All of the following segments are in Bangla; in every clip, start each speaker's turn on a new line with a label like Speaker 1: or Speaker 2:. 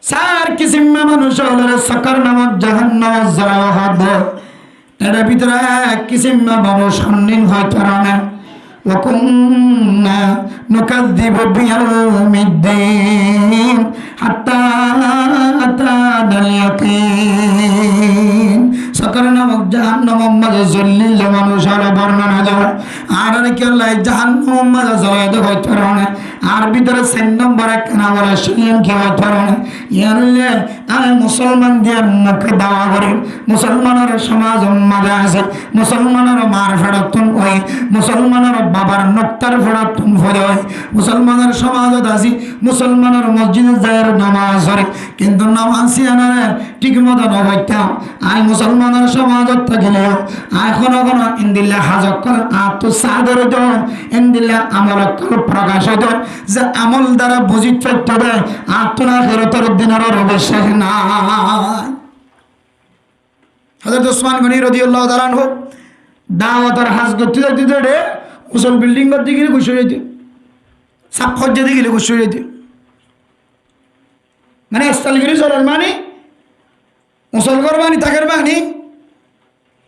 Speaker 1: চার কিসিম মানুষ হলো সাকার নামক জাহান্নাম জাহাদ এর ভিতরে এক কিসিম মানুষ সন্নিন হয় কারণে وكنا نكذب بيوم الدين حتى أتانا اليقين সাকার নামক জাহান্নাম মাঝে জল্লিল মানুষের বর্ণনা দেওয়া আর কি আল্লাহ জাহান্নাম মাঝে জ্বলাই দেওয়া কারণে আর ভিতরে 4 নম্বর একখানা বলে শিলিম কি হয় কারণে ইয়ানুল্লে আর মুসলমান দিয়ে মুখে দাওয়া করে মুসলমানের সমাজ মাঝে আছে মুসলমানের মার ফেরতুন হয় মুসলমানের বাবার নক্তার ফেরতুন হয় মুসলমানের সমাজত আছি মুসলমানের মসজিদে যায় নামাজ পড়ে কিন্তু নামাজ সিয়ানারে ঠিক মতো নবইতাম আই মুসলমানের সমাজত থাকিলে এখনো কোনো ইন্দিল্লা হাজক কর আতো সাদর দন ইন্দিল্লা আমল কর প্রকাশ দন যে আমল দ্বারা বুঝিত ফেরতে দেয় আত্মনা ফেরতের দিনের অবশ্যই না হযরত ওসমান গনি রাদিয়াল্লাহু তাআলা আনহু দাওয়াতের হাজ করতে দিতে রে উসল বিল্ডিং করতে গিয়ে খুশি হইতে সাপ খজ্জা দিয়ে গেলে খুশি হইতে মানে স্থলগিরি চলার মানে মুসল করবানি তাকের বানি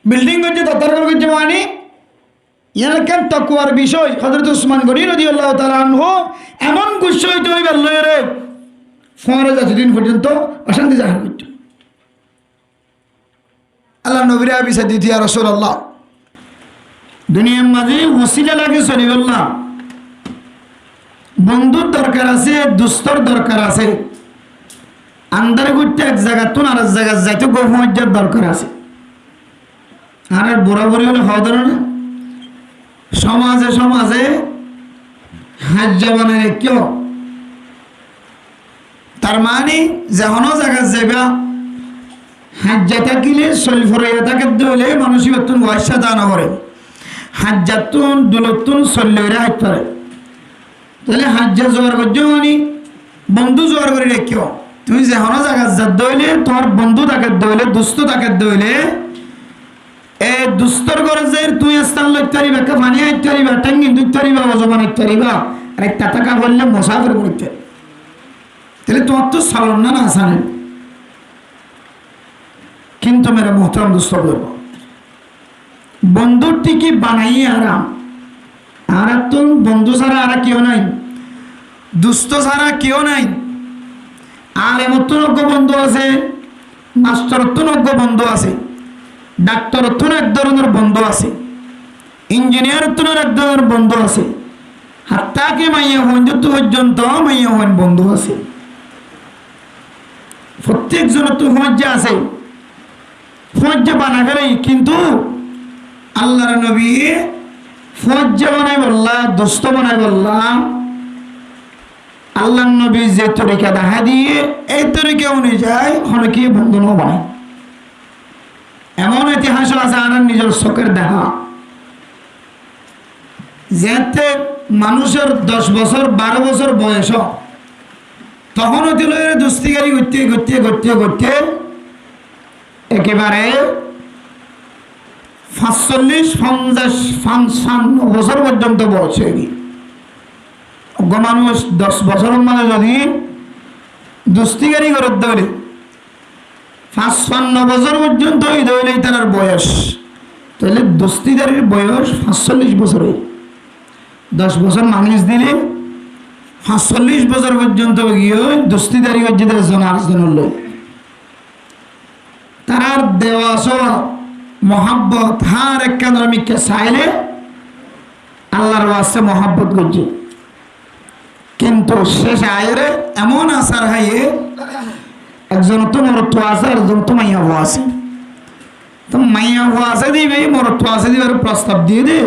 Speaker 1: বিল্ডিং করছে তত্তর করছে মানে ইয়ারকান তাকওয়ার বিষয় হযরত ওসমান গনি রাদিয়াল্লাহু তাআলা আনহু এমন খুশি হইতে হইবে আল্লাহরে ফরে যতদিন পর্যন্ত অশান্তি জাহার করত আল্লাহ নবীর আবিসা দিতি ইয়া রাসূলুল্লাহ দুনিয়ার মাঝে ওসিলা লাগে চলিবেন না বন্ধুর দরকার আছে দুস্তর দরকার আছে আন্দার ঘুরতে এক জায়গা তুন আর এক জায়গা যাইতে গোপমজ্জার দরকার আছে আর বরাবরি হলে হওয়া ধরনের সমাজে সমাজে হাজ্জা বানায় কেউ তার মানে যেমনও জায়গা যাইবা হাজ্জা থাকিলে শরীর ফরাইয়া থাকে দলে মানুষই তুন ওয়াইসা দানা করে হাজ্জাতুন দুলতুন সল্লেরা হাত পারে তাহলে হাজ্জা জোয়ার করছো মানে বন্ধু জোয়ার করে রেখেও তুমি যেমনও জায়গা যা দইলে তোমার বন্ধু তাকে দইলে দুস্থ তাকে দইলে এ দুস্তর করে যে তুই স্থান লইতে পারিবা কা পানি আইতে পারিবা টাঙ্গি দুইতে পারিবা অজমান আইতে পারিবা আর এক টাকা বললে মুসাফির করতে তাহলে তোমার তো সালন না আসানে কিন্তু মেরা মোহতারাম দুস্থ করবো বন্ধুর টিকি বানাই আরাম আর তো বন্ধু ছাড়া আর কেউ নাই দুস্থ ছাড়া কেউ নাই আলেমত্বনজ্ঞ বন্ধু আছে মাস্টারত্বনজ্ঞ বন্ধু আছে ডাক্তারত্বন এক ধরনের বন্ধু আছে ইঞ্জিনিয়ারত্বনের এক ধরনের বন্ধু আছে হাত্তাকে মাইয়া বন্ধুত্ব পর্যন্ত মাইয়া হন বন্ধু আছে প্রত্যেক জনের তো ফজ্জা আছে ফজ্জা বানা ফেলাই কিন্তু আল্লাহর নবী ফজ্জা বানাই বললা দোস্ত বানাই বললা আল্লাহর নবী যে তরিকা দেখা দিয়ে এই তরিকা অনুযায়ী অনেকে বন্ধু ন বানায় এমন ইতিহাস আছে আর নিজের চোখের দেখা যেতে মানুষের 10 বছর 12 বছর বয়স তখন হইতে দুস্তিগারি করতে করতে করতে করতে একেবারে 45, 50, 55 বছর পর্যন্ত বয়স হয়ে গিয়ে মানুষ 10 বছরের মানে যদি দুস্তিগারি করে ধরে 55 বছর পর্যন্ত ধরলেই তার বয়স তাহলে দুস্তিগারির বয়স 45 বছর 10 বছর মানুষ দিলে 45 বছর পর্যন্ত গিয়ে দুস্তিদারি হচ্ছে জনার লোক তার দেওয়া সব মহাব্বত হার একাডেমিককে চাইলে আল্লাহর ওয়াসে মহাব্বত করছে কিন্তু শেষ আয়েরে এমন আসার হাইয়ে একজন তো মরত্ব আছে আর একজন তো মাইয়া হওয়া আছে তো মাইয়া হওয়া আছে দিবে মরত্ব আছে দিবে প্রস্তাব দিয়ে দে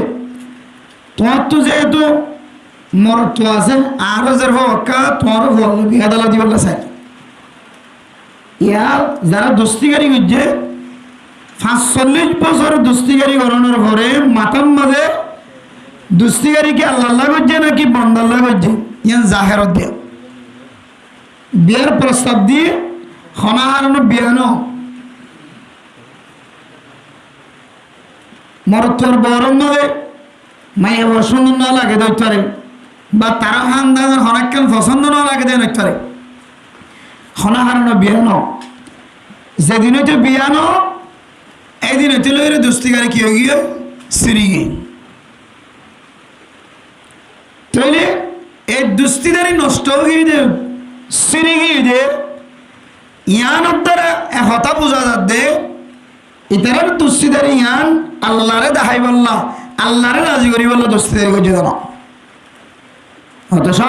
Speaker 1: তোমার তো যেহেতু মরত্ব আছে আরো যে হকা তোমার বিয়া দালা দিবার চাই ইয়া যারা দোস্তিগারি করছে 45 বছর দুস্তিগারি করানোর পরে মাতার মাঝে দুস্তিগারিকে আল্লাহ করছে নাকি বন্দাল্লাহ করছে ইয়ান জাহেরত দিয়ে বিয়ার প্রস্তাব দিয়ে খনা হারানো বিয়ানো মরত্বর বরণ ভাবে মাইয়া পছন্দ না লাগে দেখতে বা তারা খানদানের হনাক্কান পছন্দ না লাগে দেখতে হনাহারানো বিয়ানো যেদিন হইতে বিয়ানো এই দিন হইতে লইরে দুস্তিকারে কি হয়ে গিয়ে সিরিগি তাইলে এই দুস্তিদারি নষ্ট হয়ে গিয়ে সিরিগি দে ইয়ানোর দ্বারা হতা বোঝা যাচ্ছে ইতারের দুস্তিদারি ইয়ান আল্লাহরে দেখাই বললা আল্লাহরে রাজি করি বললো দুস্তিদারি করছে জানো অথচ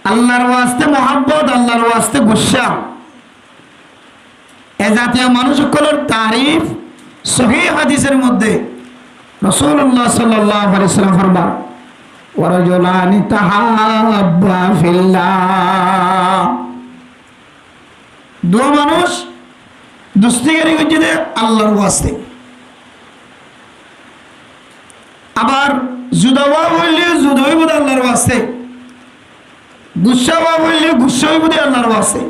Speaker 1: আল্লাহর ওয়াস্তে মহাব্বত আল্লাহর ওয়াস্তে গুসা এ জাতীয় মানুষ সকলের তারিফ সহিহ হাদিসের মধ্যে রাসূলুল্লাহ সাল্লাল্লাহু আলাইহি ওয়াসাল্লাম ফরমান ওয়ারাজুলানি তাহাব্বা ফিল্লাহ দুই মানুষ দুস্তিগারি করছে আল্লাহর ওয়াস্তে আবার জুদাওয়া বললে জুদই বোধ আল্লাহর ওয়াস্তে গুসাওয়া বললে গুসাই বোধ আল্লাহর ওয়াস্তে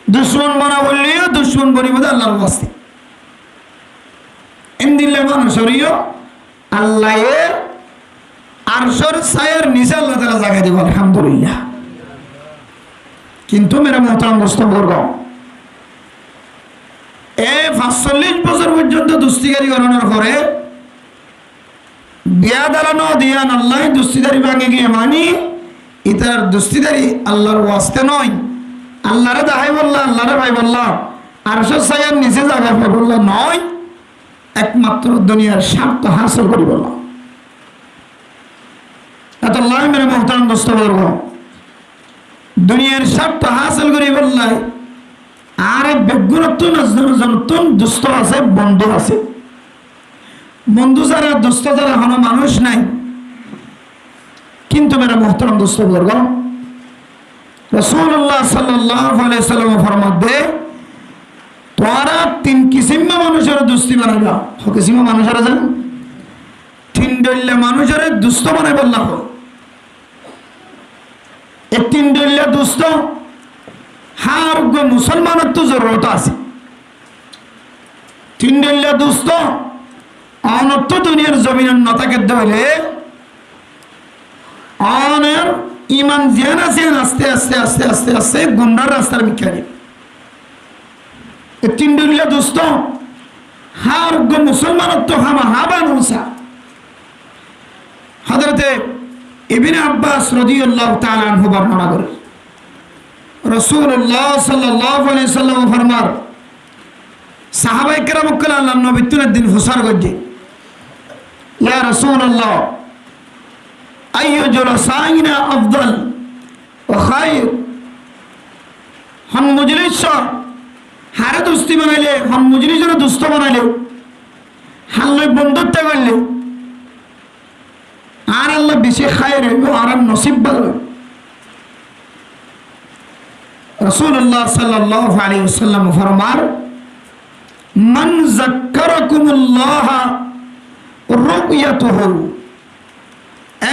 Speaker 1: দুশ্মন বানা বললেও দুশ্মন বনি বোধ আল্লাহর ওয়াস্তে এমদিল্লে মানুষেরও আল্লাহের আরশের ছায়ার নিচে আল্লাহ তাআলা জায়গা দিব আলহামদুলিল্লাহ কিন্তু মেরা মোহতারাম দোস্ত বর্গ এই ৪৫ বছর পর্যন্ত দুস্তিগারি করানোর পরে বিয়া দালানো দিয়ান আল্লাহ দুস্তিদারি ভাঙে গিয়ে মানি ইতার দুস্তিদারি আল্লাহর ওয়াস্তে নয় আল্লাহরে দাহাই বললা আল্লাহরে ভাই বললা আরশের ছায়ার নিচে জায়গা পাই বললা নয় একমাত্র দুনিয়ার স্বার্থ হাসিল করি বললা এত আল্লাহ মেরে মোহতারাম দোস্ত বর্গ দুনিয়ার স্বার্থ হাসিল করি বললাই আর বেগুনত্ব নতুন দুস্থ আছে বন্ধু আছে বন্ধু যারা দুস্থ যারা হন মানুষ নাই কিন্তু মেরা মোহতারাম দোস্ত বর্গ রাসূলুল্লাহ সাল্লাল্লাহু আলাইহি ওয়াসাল্লাম ফরমাতে তোরা তিন কিসিম মানুষের দুস্তি বানাইবা কিসিম মানুষের জান তিন দল্লা মানুষের দুস্থ বানাইবা আল্লাহ এই তিন দল্লা দুস্থ হার গো মুসলমানের তো জরুরত আছে তিন দল্লা দুস্থ অনর্থ দুনিয়ার জমিনের নতাকে ধরে অনের ইমান জিয়ান আছে আস্তে আস্তে আস্তে আস্তে আস্তে গুমরার রাস্তার মিখারি এই তিন দল্লা দুস্থ হার গো মুসলমানের তো হামা হাবা নুসা হযরতে ইবনে আব্বাস রাদিয়াল্লাহু তাআলা আনহু বর্ণনা করেন রাসূলুল্লাহ সাল্লাল্লাহু আলাইহি ওয়াসাল্লাম ফরমান সাহাবায়ে কেরাম আল্লাহর নবী তুনের দিন হুসার গজে ইয়া রাসূলুল্লাহ আইয়ু জুলাসাইনা আফদাল ওয়া খায়র হন মজলিস হারে দোস্তি বানাইলে হন মজলিসের দোস্ত বানাইলে হাল্লে বন্ধুত্ব করলে আর আল্লাহ বেশি খায়ের হইব আর নসিব ভালো রাসূলুল্লাহ সাল্লাল্লাহু আলাইহি ওয়াসাল্লাম ফরমান মান যাক্কারাকুমুল্লাহ রুয়াতুহু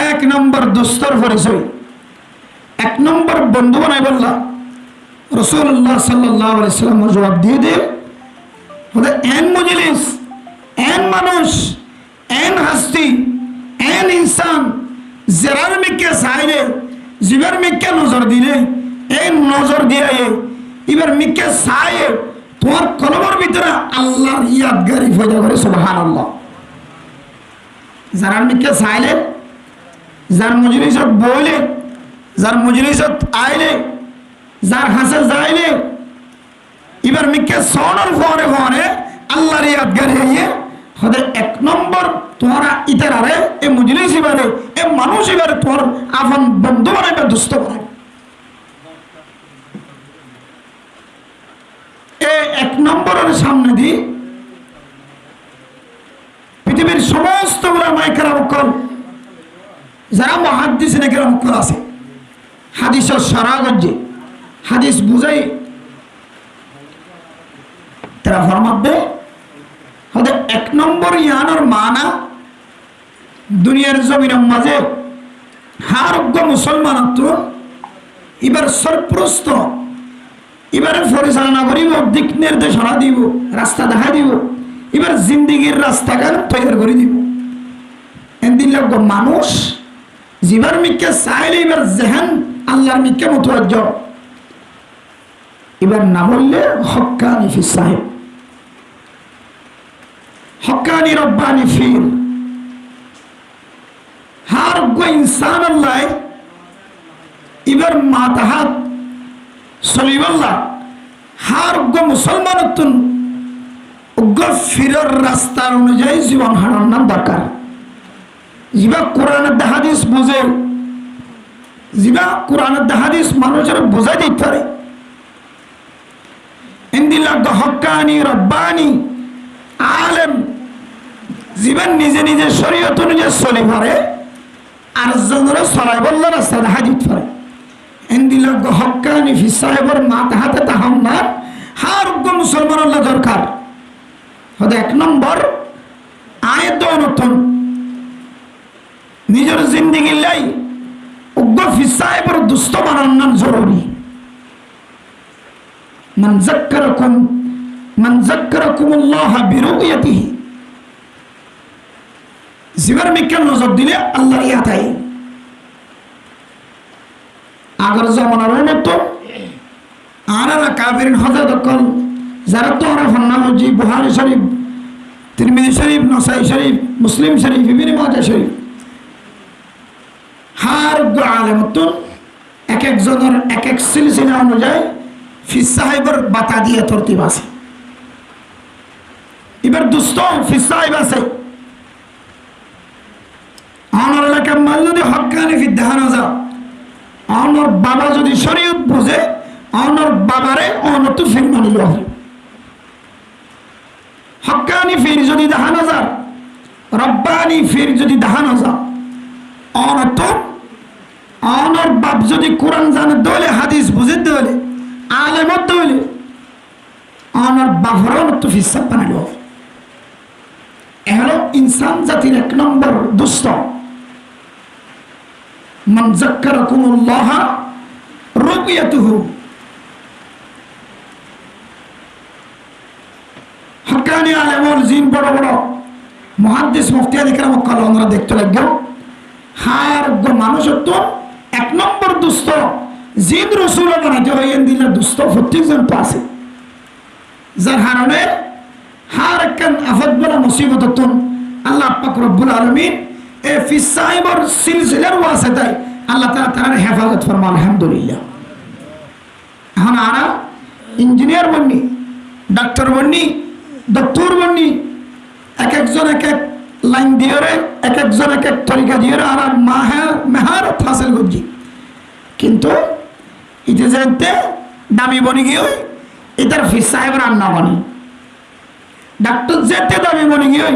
Speaker 1: এক নম্বর দোস্তর পরিচয় এক নম্বর বন্ধু বানাই বললা রাসূলুল্লাহ সাল্লাল্লাহু আলাইহি ওয়াসাল্লাম জবাব দিয়ে দে ওদের এন মজলিস এন মানুষ এন হাস্তি এন ইনসান জেরার মিকে সাইলে জিবার মিকে নজর দিলে এই নজর দিয়ে এবার মিকে সায়ে তোমার কলমের ভিতরে আল্লাহর ইয়াদগারি পয়দা করে সুবহানাল্লাহ যারা মিকে সাইলে যার মজলিসত বইলে যার মজলিসত আইলে যার হাসে যাইলে এবার মিকে সওনার ফরে ফরে আল্লাহর ইয়াদগারি হইয়ে হদে এক নম্বর তোমরা ইতারারে এই মজলিস ইবারে এই মানুষ ইবারে তোমার আপন বন্ধু বানাইবে দুস্থ বানাইবে এক নম্বরের সামনে দিয়ে পৃথিবীর সমস্ত উলামায়ে কেরাম যারা মুহাদ্দিসিনে কেরাম আছে হাদিসের সারা গজ্জে হাদিস বুঝাই তারা ফরমাবে হতে এক নম্বর ইয়ানোর মানা দুনিয়ার জমিনের মাঝে হারোগ্য মুসলমান এবার সরপ্রস্ত এবারে পরিচালনা করিব দিক নির্দেশনা দিব রাস্তা দেখা দিব এবার জিন্দিগির রাস্তাঘাট তৈরি করে দিব এদিন লোক মানুষ জীবার মিকে চাইলে এবার জেহান আল্লাহর মিকে মুতওয়াজ্জ এবার না বললে হক্কানি ফিস সাহেব হক্কানি রব্বানি ফির হার গো ইনসান আল্লাহ এবার মাতাহাত সলিবাল্লাহ হার গো মুসলমানতুন উগ্র ফিরর রাস্তার অনুযায়ী জীবন হারানোর দরকার জিবা কোরআনের হাদিস বুঝে জিবা কোরআনের হাদিস মানুষের বোঝাই দিতে পারে ইন্দিল্লাহ হক্কানি রব্বানি আলেম জীবন নিজে নিজে শরীয়ত অনুযায়ী চলে পারে আর জনরা সরাই বলল রাস্তা দেখা দিতে পারে ইন্দিল্লাহ হক্কানি ফিস সাহেবের মাথা হাতে তাহাম না হার উগ্র মুসলমানের দরকার হয়তো 1 নম্বর আয়াত নতুন নিজের জিন্দিগি লাই উগ্র ফিস সাহেবের দুস্থ বানানো জরুরি মান যাক্কারাকুমুল্লাহ বিরুয়াতিহি জীবন মিকে নজর দিলে আল্লাহর ইয়াতাই আগর জামানার মতো আনারা কাফিরিন হযরত কল যারা তো ওরা ফন্নামজি বুখারী শরীফ তিরমিজি শরীফ নাসাই শরীফ মুসলিম শরীফ ইবনে মাজাহ শরীফ হার আলেমতুন এক এক জনের এক এক সিলসিলা অনুযায়ী ফিস সাহেবের বাতা দিয়ে তরতিব আছে এবার দুস্থ ফিস সাহেব আছে আমার এলাকার মাল যদি হক্কানি ফি দাহানাজা আমার বাবা যদি শরীয়ত বুঝে আমার বাবারে অনত ফির মানিল হক্কানি ফির যদি দাহানাজা রব্বানি ফির যদি দাহানাজা অনত আমার বাপ যদি কোরআন জানে দলে হাদিস বুঝে দলে আলেমত দলে আমার বাবার অনত ফিস সাহেব বানাইল এহলো ইনসান জাতির 1 নম্বর দুষ্ট মান যাক্কারাকুমুল্লাহ রুবিয়াতুহু হক্কানি আলেমুল জিন বড় বড় মুহাদ্দিস মুফতি ইকরাম কল আমরা দেখতে লাগলো হার গো মানুষত্ব 1 নম্বর দুষ্ট জিন রাসূল বানাইতে হয় দিনের দুষ্ট প্রত্যেকজন পাশে যার কারণে হার একখান আফত বলা মুসিবততুন আল্লাহ পাক রব্বুল আলামিন এ ফিস সাহেবের সিলসিলার ওয়াসিতায় আল্লাহ তাআলা তার হেফাজত ফরমান আলহামদুলিল্লাহ এখন আরা ইঞ্জিনিয়ার বন্নি ডাক্তার বন্নি ডক্টর বন্নি এক একজন এক এক লাইন দিয়ে এক একজন এক এক তরিকা দিয়ে আরা মেহারত হাসিল করছি কিন্তু এটা জানতে দামি বনি গিয়ে এটার ফিস সাহেবের রান্না বনি ডাক্তার যেতে দামি বনি গিয়ে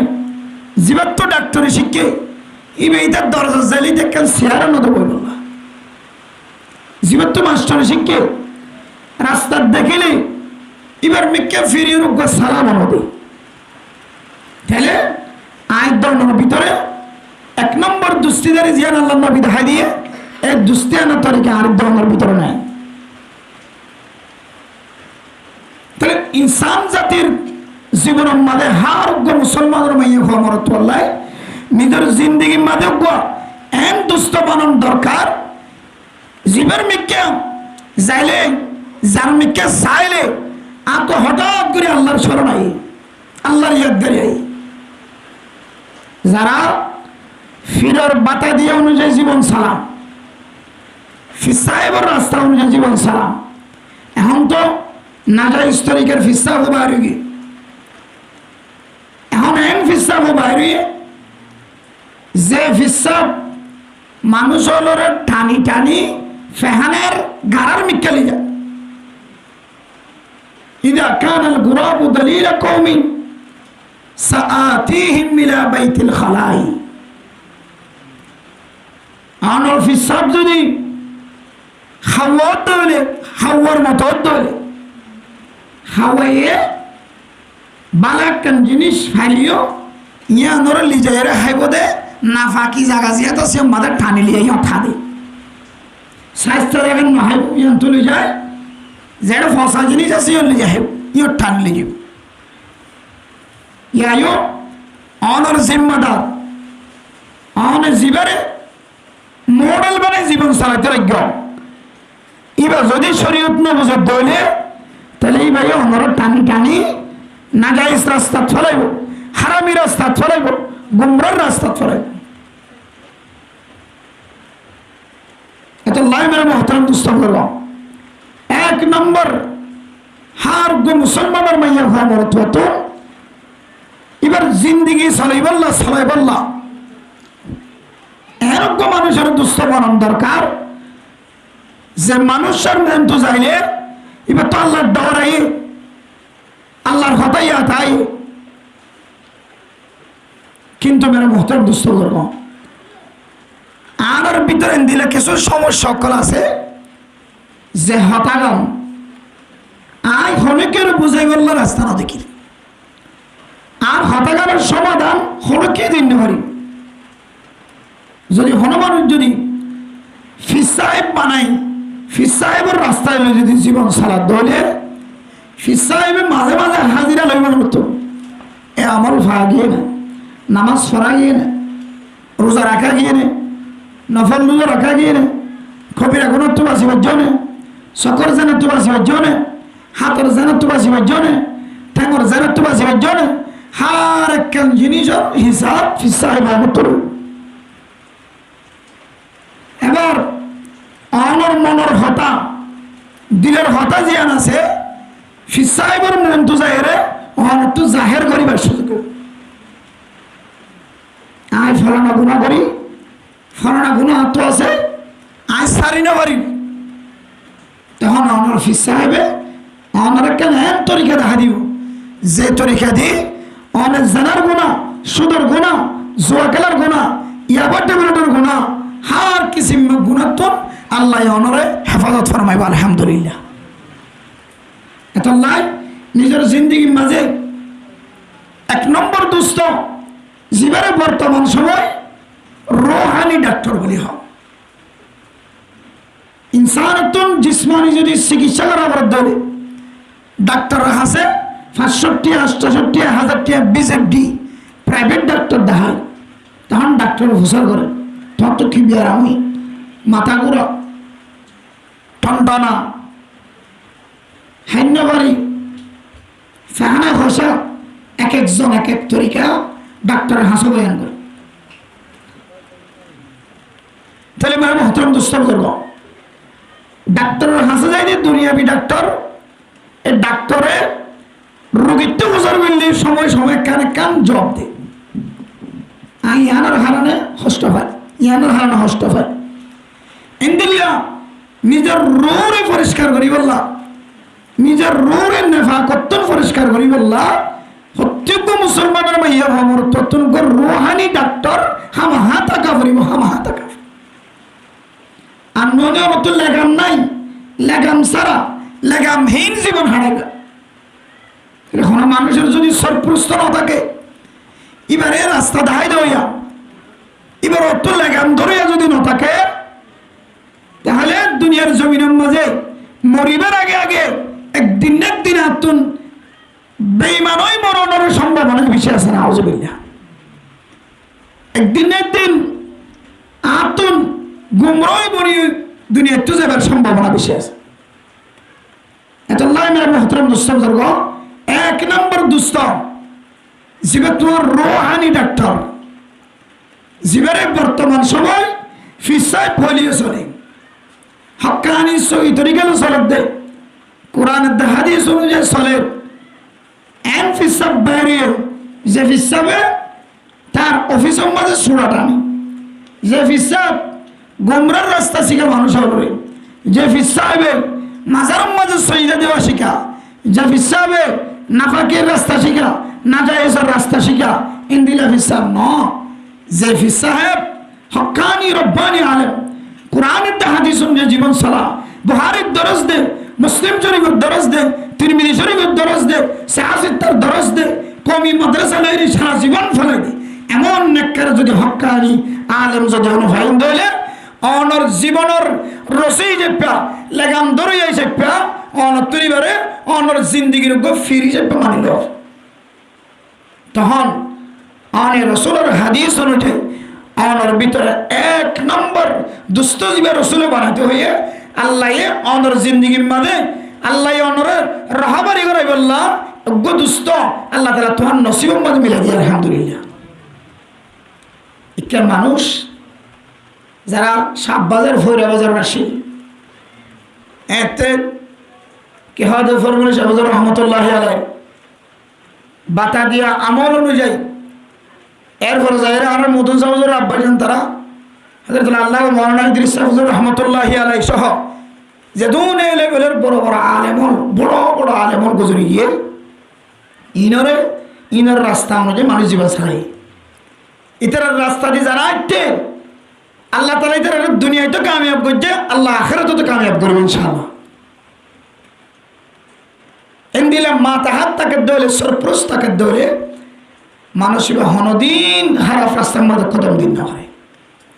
Speaker 1: জীবাত তো ডাক্তারি শিখে ইবে ইতার দরজা জালি দেখেন চেয়ার নদে বইল না জীবাত তো মাস্টার শিখে রাস্তার দেখিলে এবার মিকে ফিরিয়ে রোগ সালাম নদে তাহলে আয় দলের ভিতরে 1 নম্বর দুস্তিদারি জিয়ান আল্লাহ নবী দেখাই দিয়ে এক দুস্তিয়ানা তরিকা আরেক দলের ভিতরে নাই তাহলে ইনসান জাতির জীবনের মাঝে হার মুসলমানের মাইয়া হওয়া মরত আল্লাহ নিজের জিন্দগির মাঝে এন দুস্থ বানান দরকার জীবের মিকে যাইলে যার মিকে চাইলে আতো হঠাৎ করে আল্লাহর স্মরণ আই আল্লাহর ইয়াদগারি আই যারা ফিরর বাতা দিয়ে অনুযায়ী জীবন সালাম ফিস সাহেবের রাস্তা অনুযায়ী জীবন সালাম এখন তো নাজাইজ তরিকার ফিস সাহেব বাইরে গিয়ে এখন এন ফিস সাহেব বাইরে যে ফিস সাহেব মানুষ হলোর টানি টানি ফেহানের গাড়ার মিক্কালি যায় ইদা কানাল গুরাবু দলিলা কওমিন সাআতিহিম ইলা বাইতিল খালাই আনোর ফিস সাহেব যদি হাওয়া দলে হাওয়ার মতো দলে হাওয়ায়ে বালাকান জিনিস ফাইলিও ইয়া নর লিজায়রে হাইবদে না ফাঁকি জায়গা জিয়া তো সে মাদের ঠানি লিয়ে থা দে স্বাস্থ্য দেখেন না হাইব ইয়ান তুলে যায় যেটা ফসা জিনিস আছে ইয়ে লিয়ে হাইব ইয়ে ঠান লিয়ে ইয়ায়ো অনর জিম্মাদার অনের জীবনে মডেল বানাই জীবন চালাতে রাখব এবার যদি শরীয়ত না বুঝে দলে তাহলে এই ভাই অন্যরা টানি টানি নাজাইজ রাস্তা চলাইব, হারামি রাস্তা চলাইব, গুমরার রাস্তা চলাইব। এটা লাইমের মহতরম দুস্থ করব। এক নম্বর হার গো মুসলমানের মাইয়া হওয়া মরত হতো। এবার জিন্দিগি চালাইবল্লা চালাইবল্লা এরকম মানুষের দুস্থ বানান দরকার যে মানুষের মন তো যাইলে এবার তো আল্লাহর ডরাই, আল্লাহর হতাই তাই। কিন্তু মেরে মহতরম দুস্থ করব আর ভিতরে দিলে কিছু সমস্যা সকল আছে যে হতাগাম আই হনেকের বুঝাই বলল রাস্তা না দেখি আর হতাগামের সমাধান হনকে দিন পারি। যদি হনুমান যদি ফিস সাহেব বানাই, ফিস সাহেবের রাস্তায় যদি জীবন সালাদ দলে ফিস সাহেবের মাঝে মাঝে হাজিরা লাগবে করতো, এ আমল ফা গিয়ে না, নামাজ পড়া গিয়ে না, রোজা রাখা গিয়ে না, নফল রোজা রাখা গিয়ে না, কবিরা গুণত্ব বাঁচিবার জন্য, সকর জানাত্ব বাঁচিবার জন্য, হাতের জানাত্ব বাঁচিবার জন্য, ঠ্যাঙর জানাত্ব বাঁচিবার জন্য হার একখান জিনিসের হিসাব ফিস সাহেব করতো। এবার অনর মনর হতা দিলের হতা জিয়ান আছে ফিস সাহেবের মন তো জাহেরে অন তো জাহের করিবার সুযোগ। আয় ফলানা গুণা করি, ফলানা গুণা তো আছে, আয় সারি না পারি। তখন অনর ফিস সাহেবে অনর কেন এমন তরিকা দেখা দিব যে তরিকা দি অনেক জানার গুণা, সুদের গুণা, জোয়া খেলার গুণা, ইয়াবার টেবিলের গুণা, হার কিসিম গুণাত্ম আল্লাহ অনরে হেফাজত ফরমাইব। আলহামদুলিল্লাহ। এতল্লাহ নিজের জিন্দিগির মাঝে এক নম্বর দুস্থ জীবনের বর্তমান সময় রোহানি ডাক্তার বলি হয়। ইনসানতুন জিসমানি যদি চিকিৎসা করাবার দলে ডাক্তার আছে 568,000 বিজেপি প্রাইভেট ডাক্তার দেখায়, তখন ডাক্তার হুসার করে তখন তো কি বিয়ার আমি মাথা ঘুরা টনটনা হাইন্যবাড়ি ফেহানা ঘষা এক একজন এক এক তরিকা ডাক্তারের হাসো বয়ান করে। তাহলে মানে মহতরম দুস্তর করব ডাক্তারের হাসে যায়নি দুনিয়াবি ডাক্তার। এই ডাক্তারে রোগীর তো হুজুর মিললে সময় সময় কানে কান জবাব দেয়। ইয়ানার হারানে হষ্ট হয়, ইয়ানার হারানে হষ্ট হয়। ইন্দিলিয়া নিজের রোরে পরিষ্কার করি বললা, নিজের রোরে নেফা কত্তন পরিষ্কার করি বললা। প্রত্যেক মুসলমানের মাইয়া ভামর তত্তন রোহানি ডাক্তার হামা হাতা কাপড়িব, হামা হাতা কাপড়। আর মনে মতো লেগাম নাই, লেগাম সারা লেগামহীন জীবন হারাইবা। এখন মানুষের যদি সরপ্রস্ত না থাকে এবারে রাস্তা দেখাই দেওয়া, এবার অত লেগাম ধরিয়া যদি না থাকে তাহলে দুনিয়ার জমিনের মাঝে মরিবার আগে আগে একদিন একদিন আতুন বেঈমানই মরণের সম্ভাবনা বেশি আছে না। আউযুবিল্লাহ। একদিন একদিন আতুন গুমরাই বনি দুনিয়া তো যাবার সম্ভাবনা বেশি আছে। এত লাই মেরা মুহতারাম দোস্ত বুজুর্গ, এক নম্বর দুস্থ জীবে তোমার রোহানি ডাক্তার জীবের বর্তমান সময় ফিসায় ফলিয়ে চলে, হক্কানি সহি তরিকালে চলে দে, কোরআনের দে হাদিস অনুযায়ী চলে। এন ফিসাব বাইরে যে ফিসাবে তার অফিসের মাঝে সুরা টানে, যে ফিসাব গোমরার রাস্তা শিখা মানুষ হবে, যে ফিসাবে মাজারের মাঝে সহিদা দেওয়া শিখা, যে ফিসাবে নাফাকের রাস্তা শিখা, নাজায়েজের রাস্তা শিখা, ইন্দিলা ফিসাব ন। যে ফিসাহেব হক্কানি রব্বানি আলেম কোরআনের দে হাদিস অনুযায়ী জীবন চলা, বুখারীর দরজ দে, মুসলিম শরীফের দরজ দে, তিরমিজি শরীফের দরজ দে, সিয়াসিত্তার দরজ দে, কওমি মাদ্রাসা লাইরি সারা জীবন ফেলাই দে। এমন নেককার যদি হক্কানি আলেম যদি অনুফাইন দইলে অনর জীবনের রসই যে পা লাগাম ধরে যাইছে পা অনর তরিবারে অনর জিন্দিগির ফিরি যে মানিল। তখন অনে রসুলের হাদিস অনুযায়ী অনর ভিতরে এক নম্বর দুস্থ জীবে রসুল বানাতে হইয়ে আল্লাহ অনর জিন্দিগির মাঝে আল্লাহ অনরের রাহাবারি করাই বললা দুস্থ আল্লাহ তাআলা তোমার নসিবের মাঝে মিলে দিয়ে আলহামদুলিল্লাহ। ইকার মানুষ যারা শাহবাজার ফৈরা বাজার আসে এতে কি হয় ফরমানে শাহবাজার রহমতুল্লাহি আলাইহি বাতা দিয়া আমল অনুযায়ী এরপরে যাইরা আর মদন শাহবাজার আব্বাজান তারা হযরত আল্লাহ মাওলানা ইদ্রিস শাহবাজার রহমতুল্লাহি আলাইহি সহ যে দুনে লেভেলের বড় বড় আলেমন গুজরি গিয়ে ইনর রাস্তা অনুযায়ী মানুষ জীবন ছাড়াই ইতার রাস্তা দিয়ে যারা আইতে আল্লাহ তাআলা ইতার দুনিয়ায় তো কামিয়াব করছে, আল্লাহ আখিরাতে তো কামিয়াব করবে ইনশাআল্লাহ। এন্দিলে মাথা হাত তাকে দৌলে সরপ্রস তাকে দৌলে মানুষ হনদিন হারাফ রাস্তার মধ্যে কদম দিন না হয়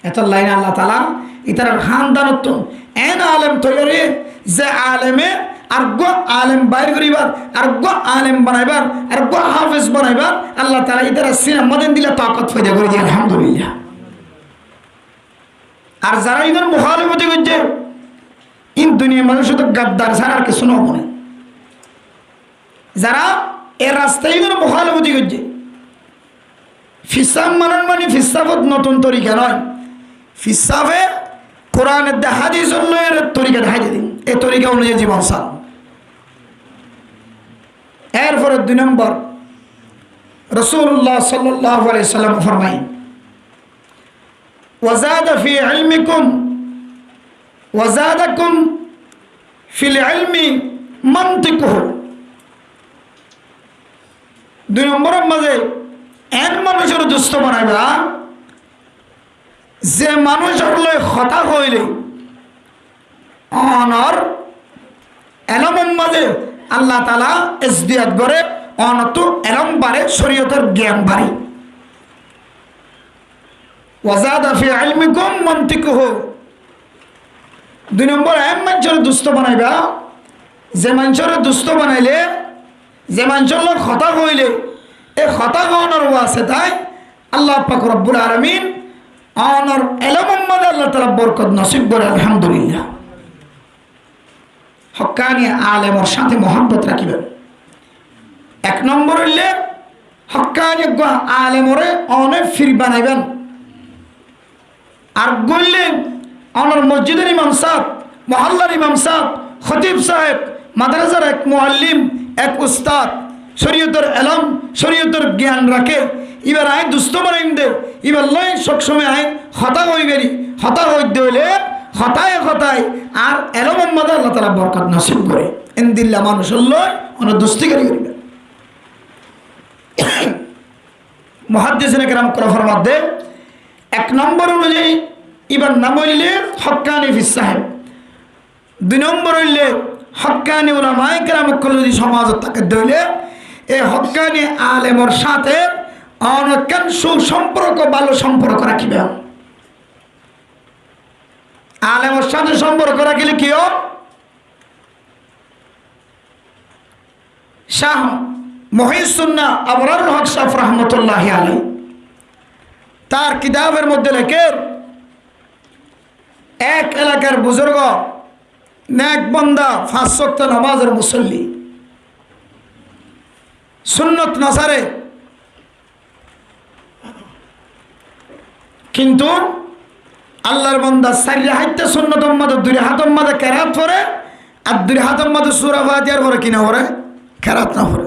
Speaker 1: এত লাইন আল্লাহ তাআলা ইতার খানদানত এন আলেম তৈরি যে আলেমে আর গো আলেম বাইর করিবার আর গো আলেম বানাইবার আর গো হাফেজ বানাইবার আল্লাহ তাআলা ইতার সিনা মদিন দিলে তাকত পয়দা করে দিয়ে আলহামদুলিল্লাহ। আর যারা ইনার মুখালিফতি করছে ইন দুনিয়ার মানুষ তো গাদ্দার ছাড়া আর কিছু নব না। যারা এর রাস্তায় ইনার মুখালিফতি করছে ফিসাব মানান মানে ফিসাবত নতুন তরিকা নয়, ফিসাবে কোরআনের হাদিসের তরিকা দেখাই দিন এই তরিকা অনুযায়ী জীবন চাল। এরপরে 2 নম্বর রাসূলুল্লাহ সাল্লাল্লাহু আলাইহি সাল্লাম ফরমায় وزاد في علمكم وزادكم في العلم منطقه। 2 নম্বরের মাঝে এন মানুষের দুষ্ট বানাইবা যে মানুষের লয় কথা হইলে অনর এলমের মাঝে আল্লাহ তাআলা ইজদিয়াত করে অনত এলম বাড়ে শরীয়তের জ্ঞান বাড়ে। ওয়াজাদা ফি ইলমিকুম মানতিকুহু। 2 নম্বর এম মানুষের দুষ্ট বানাইবা যে মানুষের দুষ্ট বানাইলে যে মানুষের লোক কথা হইলে এই কথা হওয়ার ওয়াসে তাই আল্লাহ পাক রব্বুল আলামিন অনর এলমের মধ্যে আল্লাহ তাআলা বরকত নসিব করে আলহামদুলিল্লাহ। হক্কানি আলেমর সাথে মহব্বত রাখিবেন। 1 নম্বর হইলে হক্কানি আলেমরে অনেক ফির বানাইবেন। আর গইলেন অনর মসজিদের ইমাম সাহেব, মহল্লার ইমাম সাহেব, খতিব সাহেব, মাদ্রাসার এক মুআল্লিম, এক উস্তাদ শরীয়তের এলম শরীয়তের জ্ঞান রাখে এবার আই দুস্থ বানাইম দে এবার লয় সবসময় আই হতা হইবেরি হতা হইতে হইলে হতায় আর এলমের মধ্যে আল্লাহ তাআলা বরকত নসিব করে এন্দিল্লা মানুষের লয় অনেক দুস্তিকারী করিবে। মুহাদ্দিসিনে কেরাম করার মধ্যে 1 নম্বর অনুযায়ী এবার নাম হইলে হক্কানি ফিস সাহেব। 2 নম্বর হইলে হক্কানি উলামায়ে কেরাম যদি সমাজত তাকে দইলে এই হক্কানি আলেমর সাথে অনেক সুসম্পর্ক ভালো সম্পর্ক রাখিবে। আলেমর সাথে সম্পর্ক রাখিলে কি হোক শাহ মুহিসুন্নাহ আবরারুল হক সাহেব রহমতুল্লাহি আলাইহি তার কিতাবের মধ্যে লেখে এক এলাকার বুজুর্গ নেক বান্দা 5 ওয়াক্ত নামাজের মুসল্লি সুন্নত নাসারে কিন্তু আল্লাহর বান্দা 4 হাতে সুন্নতের মধ্যে 2 হাতের মধ্যে কেরাত পড়ে আর 2 হাতের মধ্যে সূরা ফাতিহার পরে কিনা পড়ে কেরাত না পড়ে।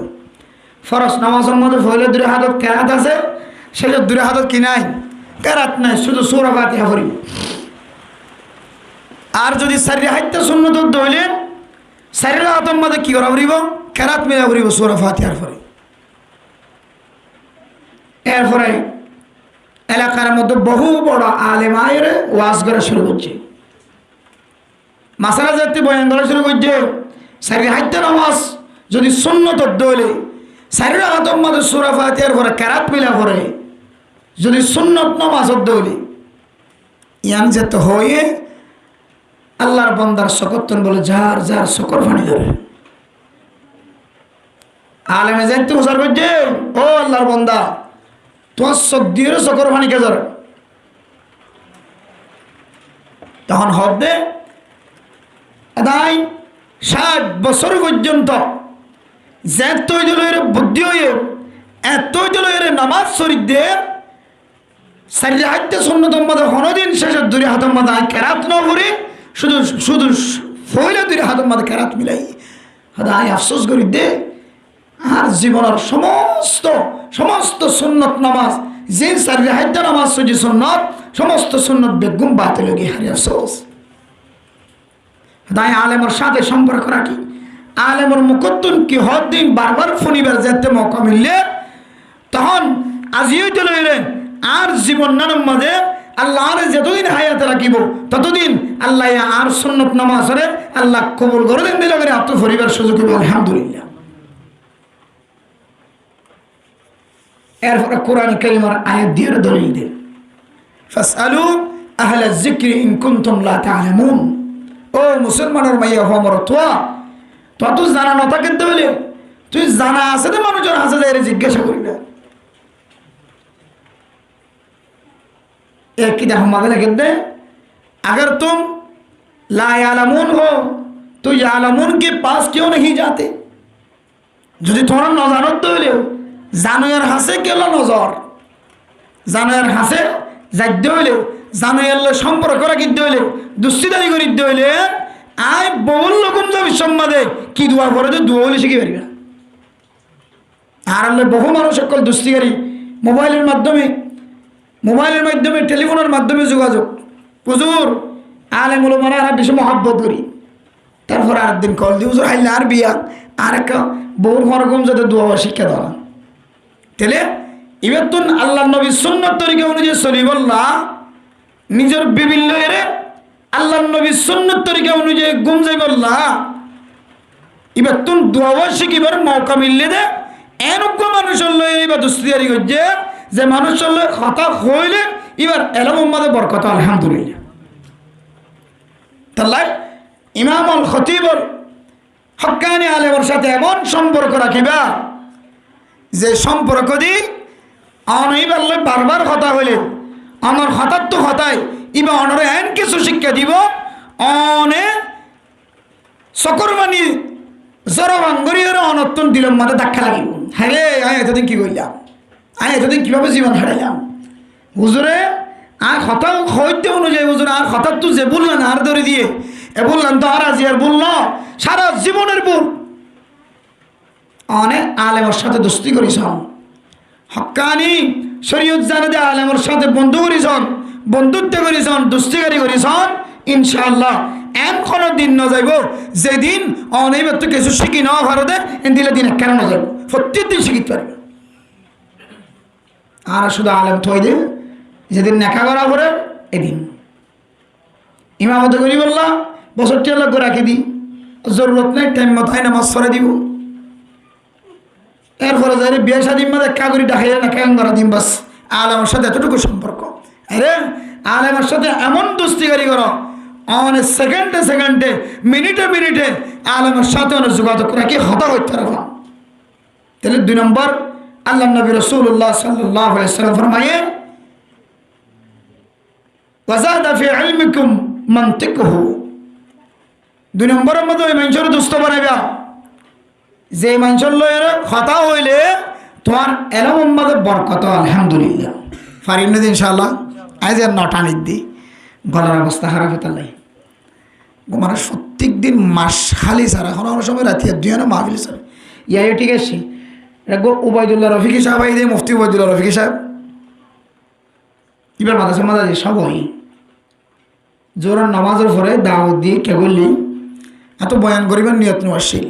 Speaker 1: ফরজ নামাজের মধ্যে পড়লে 2 হাতে কেরাত আছে সেটা 2 হাতে কি নাই কেরাত নাই শুধু সূরা ফাতিহা পড়ি। আর যদি 4 হাতে সুন্নত দইলে 4 হাতের মধ্যে কি করা পড়িব কেরাত মিলা পড়িব সূরা ফাতিহার পরে। এরপরে এলাকার মধ্যে বহু বড় আলেম আয়ের ওয়াজ করা শুরু করছে, মাসালা জাতি বয়ান করা শুরু করছে। 4 হাতে নামাজ যদি সুন্নত দইলে 4 হাতের মধ্যে সূরা ফাতিহার পরে কেরাত মিলা পড়ে যদি সুন্নত নামাজ দইলে ইয়ান যেতে হয়ে আল্লাহর বান্দার সকতন বলে যার যার সকর ফানি ধরে আলেমে যাইতে উসার করছে ও আল্লাহর বান্দা তোমার চোখ দিয়ে সকর ফানি কে ধরে। তখন হবে তাই 60 বছর পর্যন্ত যে তৈজলের বুদ্ধি হয়ে এত জলের নামাজ শরীফ দিয়ে সারি হাতে সুন্নত মধ্যে হনদিন শেষে দুই হাতের মধ্যে কেরাত না করে শুধু শুধু ফইলে দুই হাতের মধ্যে কেরাত মিলাই হাদাই আফসোস করি দে আর জীবনের সমস্ত সমস্ত সুন্নত নামাজ যে সারি হাতে নামাজ সজি সুন্নত সমস্ত সুন্নত বেগুম বাতিল গিয়ে হারি আফসোস হাদাই আলেমের সাথে সম্পর্ক রাখি আলেমের মুকদ্দম কি হদ্দিন বারবার ফোনিবার যেতে মৌকা মিললে তখন আজিও চলে এলেন আর জীবন নানার মাঝে আল্লাহ যতদিন হায়াতে রাখিব ততদিন আল্লাহ আর সুন্নত নামাজরে আল্লাহ কবুল করে দেন দিলে করে আত্ম পরিবার সুযোগ হবে আলহামদুলিল্লাহ। এরপরে কোরআন কারীমের আয়াত দিয়ে দলিল দেন ফাসআলু আহলা যিকরি ইন কুনতুম লা তা'লামুন। ও মুসলমানের মাইয়া হমর তোয়া তত জানা না থাকে বলে তুই জানা আছে তো মানুষের হাসে যায় জিজ্ঞাসা করি না एक की हमारे लगे दे अगर तुम ला यालमून हो तो यालमून के पास क्यों नहीं जाते যদি তোমরা নজরত দইলেও জানোয়ার হাসে কেন নজর জানোয়ার হাসে যাইতে হইলেও জানোয়ার সম্পর্ক রাখিতে হইলেও দুশ্চিতারি করিতে হইলে আয় বহুল রকম যাবি সম্বাদে কি দোয়া করে তো দোয়া হলে শিখে পারিবা আর বহু মানুষ সকল দুশ্চিকারী মোবাইলের মাধ্যমে টেলিফোনের মাধ্যমে যোগাযোগ হুজুর আলেম ওলামারা আর বেশি মহব্বত করি তারপর আর দিন কল দি হুজুর হাইলে আর বিয়া আর একটা বহু রকম যাতে দোয়া শিক্ষা দেওয়া তাহলে এবার তো আল্লাহ নবী সুন্নত তরিকা অনুযায়ী সলিবল্লাহ নিজের বিভিন্ন এরে আল্লাহ নবী সুন্নত তরিকা অনুযায়ী গুম যাইবল্লাহ এবার তো দোয়া শিখিবার মৌকা মিললে দে এরকম মানুষের লয়ে এবার দুস্তিদারি করছে যে মানুষের লয়ে কথা হইলে এবার এলাম উম্মাদে বরকত আলহামদুলিল্লাহ। তাহলে ইমাম আল খতিবর হক্কানি আলেমের সাথে এমন সম্পর্ক রাখিবা যে সম্পর্ক দি অনইবার লয় বারবার কথা হইলে অনর হঠাৎ তো হতাই ইবা অনরে এন কিছু শিক্ষা দিব অনে সকরবানি জরবাঙ্গরিয়ার অনর্তন দিলাম মাঝে ধাক্কা লাগিব হ্যাঁ রে আমি এতদিন কী করলাম আমি এতদিন কীভাবে জীবন হারাইলাম হুজুরে আর কথা হইতে অনুযায়ী হুজুরে আর হঠাৎ তো যে বললেন আর ধরে দিয়ে এ বললাম তো আর আজি আর বলল সারা জীবনের ভুল অনেক আলেমের সাথে দোস্তি করিছন হক্কানি শরীয়ত জানে দে আলেমের সাথে বন্ধু করিছন বন্ধুত্ব করিছন দোস্তিকারী করিছন ইনশাআল্লাহ এম কোনো দিন না যাইব যেদিন অনেক তো কিছু শিখি না ভারতে দিলে দিন কেন না যাইব প্রত্যেক দিন শিখিতে পারবে আর শুধু আলেম থই দে যেদিন নেখা করা পরে এদিন ইমামত করি বললাম বছরটি লোক রাখি দিই জরুরত নেই টাইম মতো নামাজ পড়ে দিব এরপরে যাই বিয়ে শাদী মধ্যে একা করি ডাকাইয়া না কেন ধরা দিন বাস আলেমের সাথে এতটুকু সম্পর্ক আরে আলেমের সাথে এমন দোস্তিকারি করো অনেক সেকেন্ডে মিনিটে আলেমের সাথে অনেক যোগাযোগ রাখি হতা হইতে রাখো তাহলে 2 নম্বর আল্লাহ নবী রাসূলুল্লাহ সাল্লাল্লাহু আলাইহি ওয়াসাল্লাম ফরমায়ে ওয়াজাদা ফি ইলমিকুম মানতিকুহু 2 নম্বরের মধ্যে ওই মানুষের দোস্ত বানাইবা যে মানুষের লয়ের কথা হইলে তোমার এলম উম্মাদের বরকত আলহামদুলিল্লাহ পারিম না ইনশাআল্লাহ আজ আর নটা নিদি গলার অবস্থা খারাপ হতে লাই মানুষ প্রত্যেক দিন মাস খালি সারা এখন অনেক সময় রাতি আর 2 মাহফিল স্যার ইয়াই ঠিক আছে রাখবো উবাইদুল্লাহ রফিকি সাহেব আই দিয়ে মুফতি উবাইদুল্লাহ রফিকি সাহেব এবার মাদ্রাসা সবই জোরার নামাজের পরে দাওয়াত দিয়ে কে বললি এত বয়ান করিবার নিয়ত আসছিল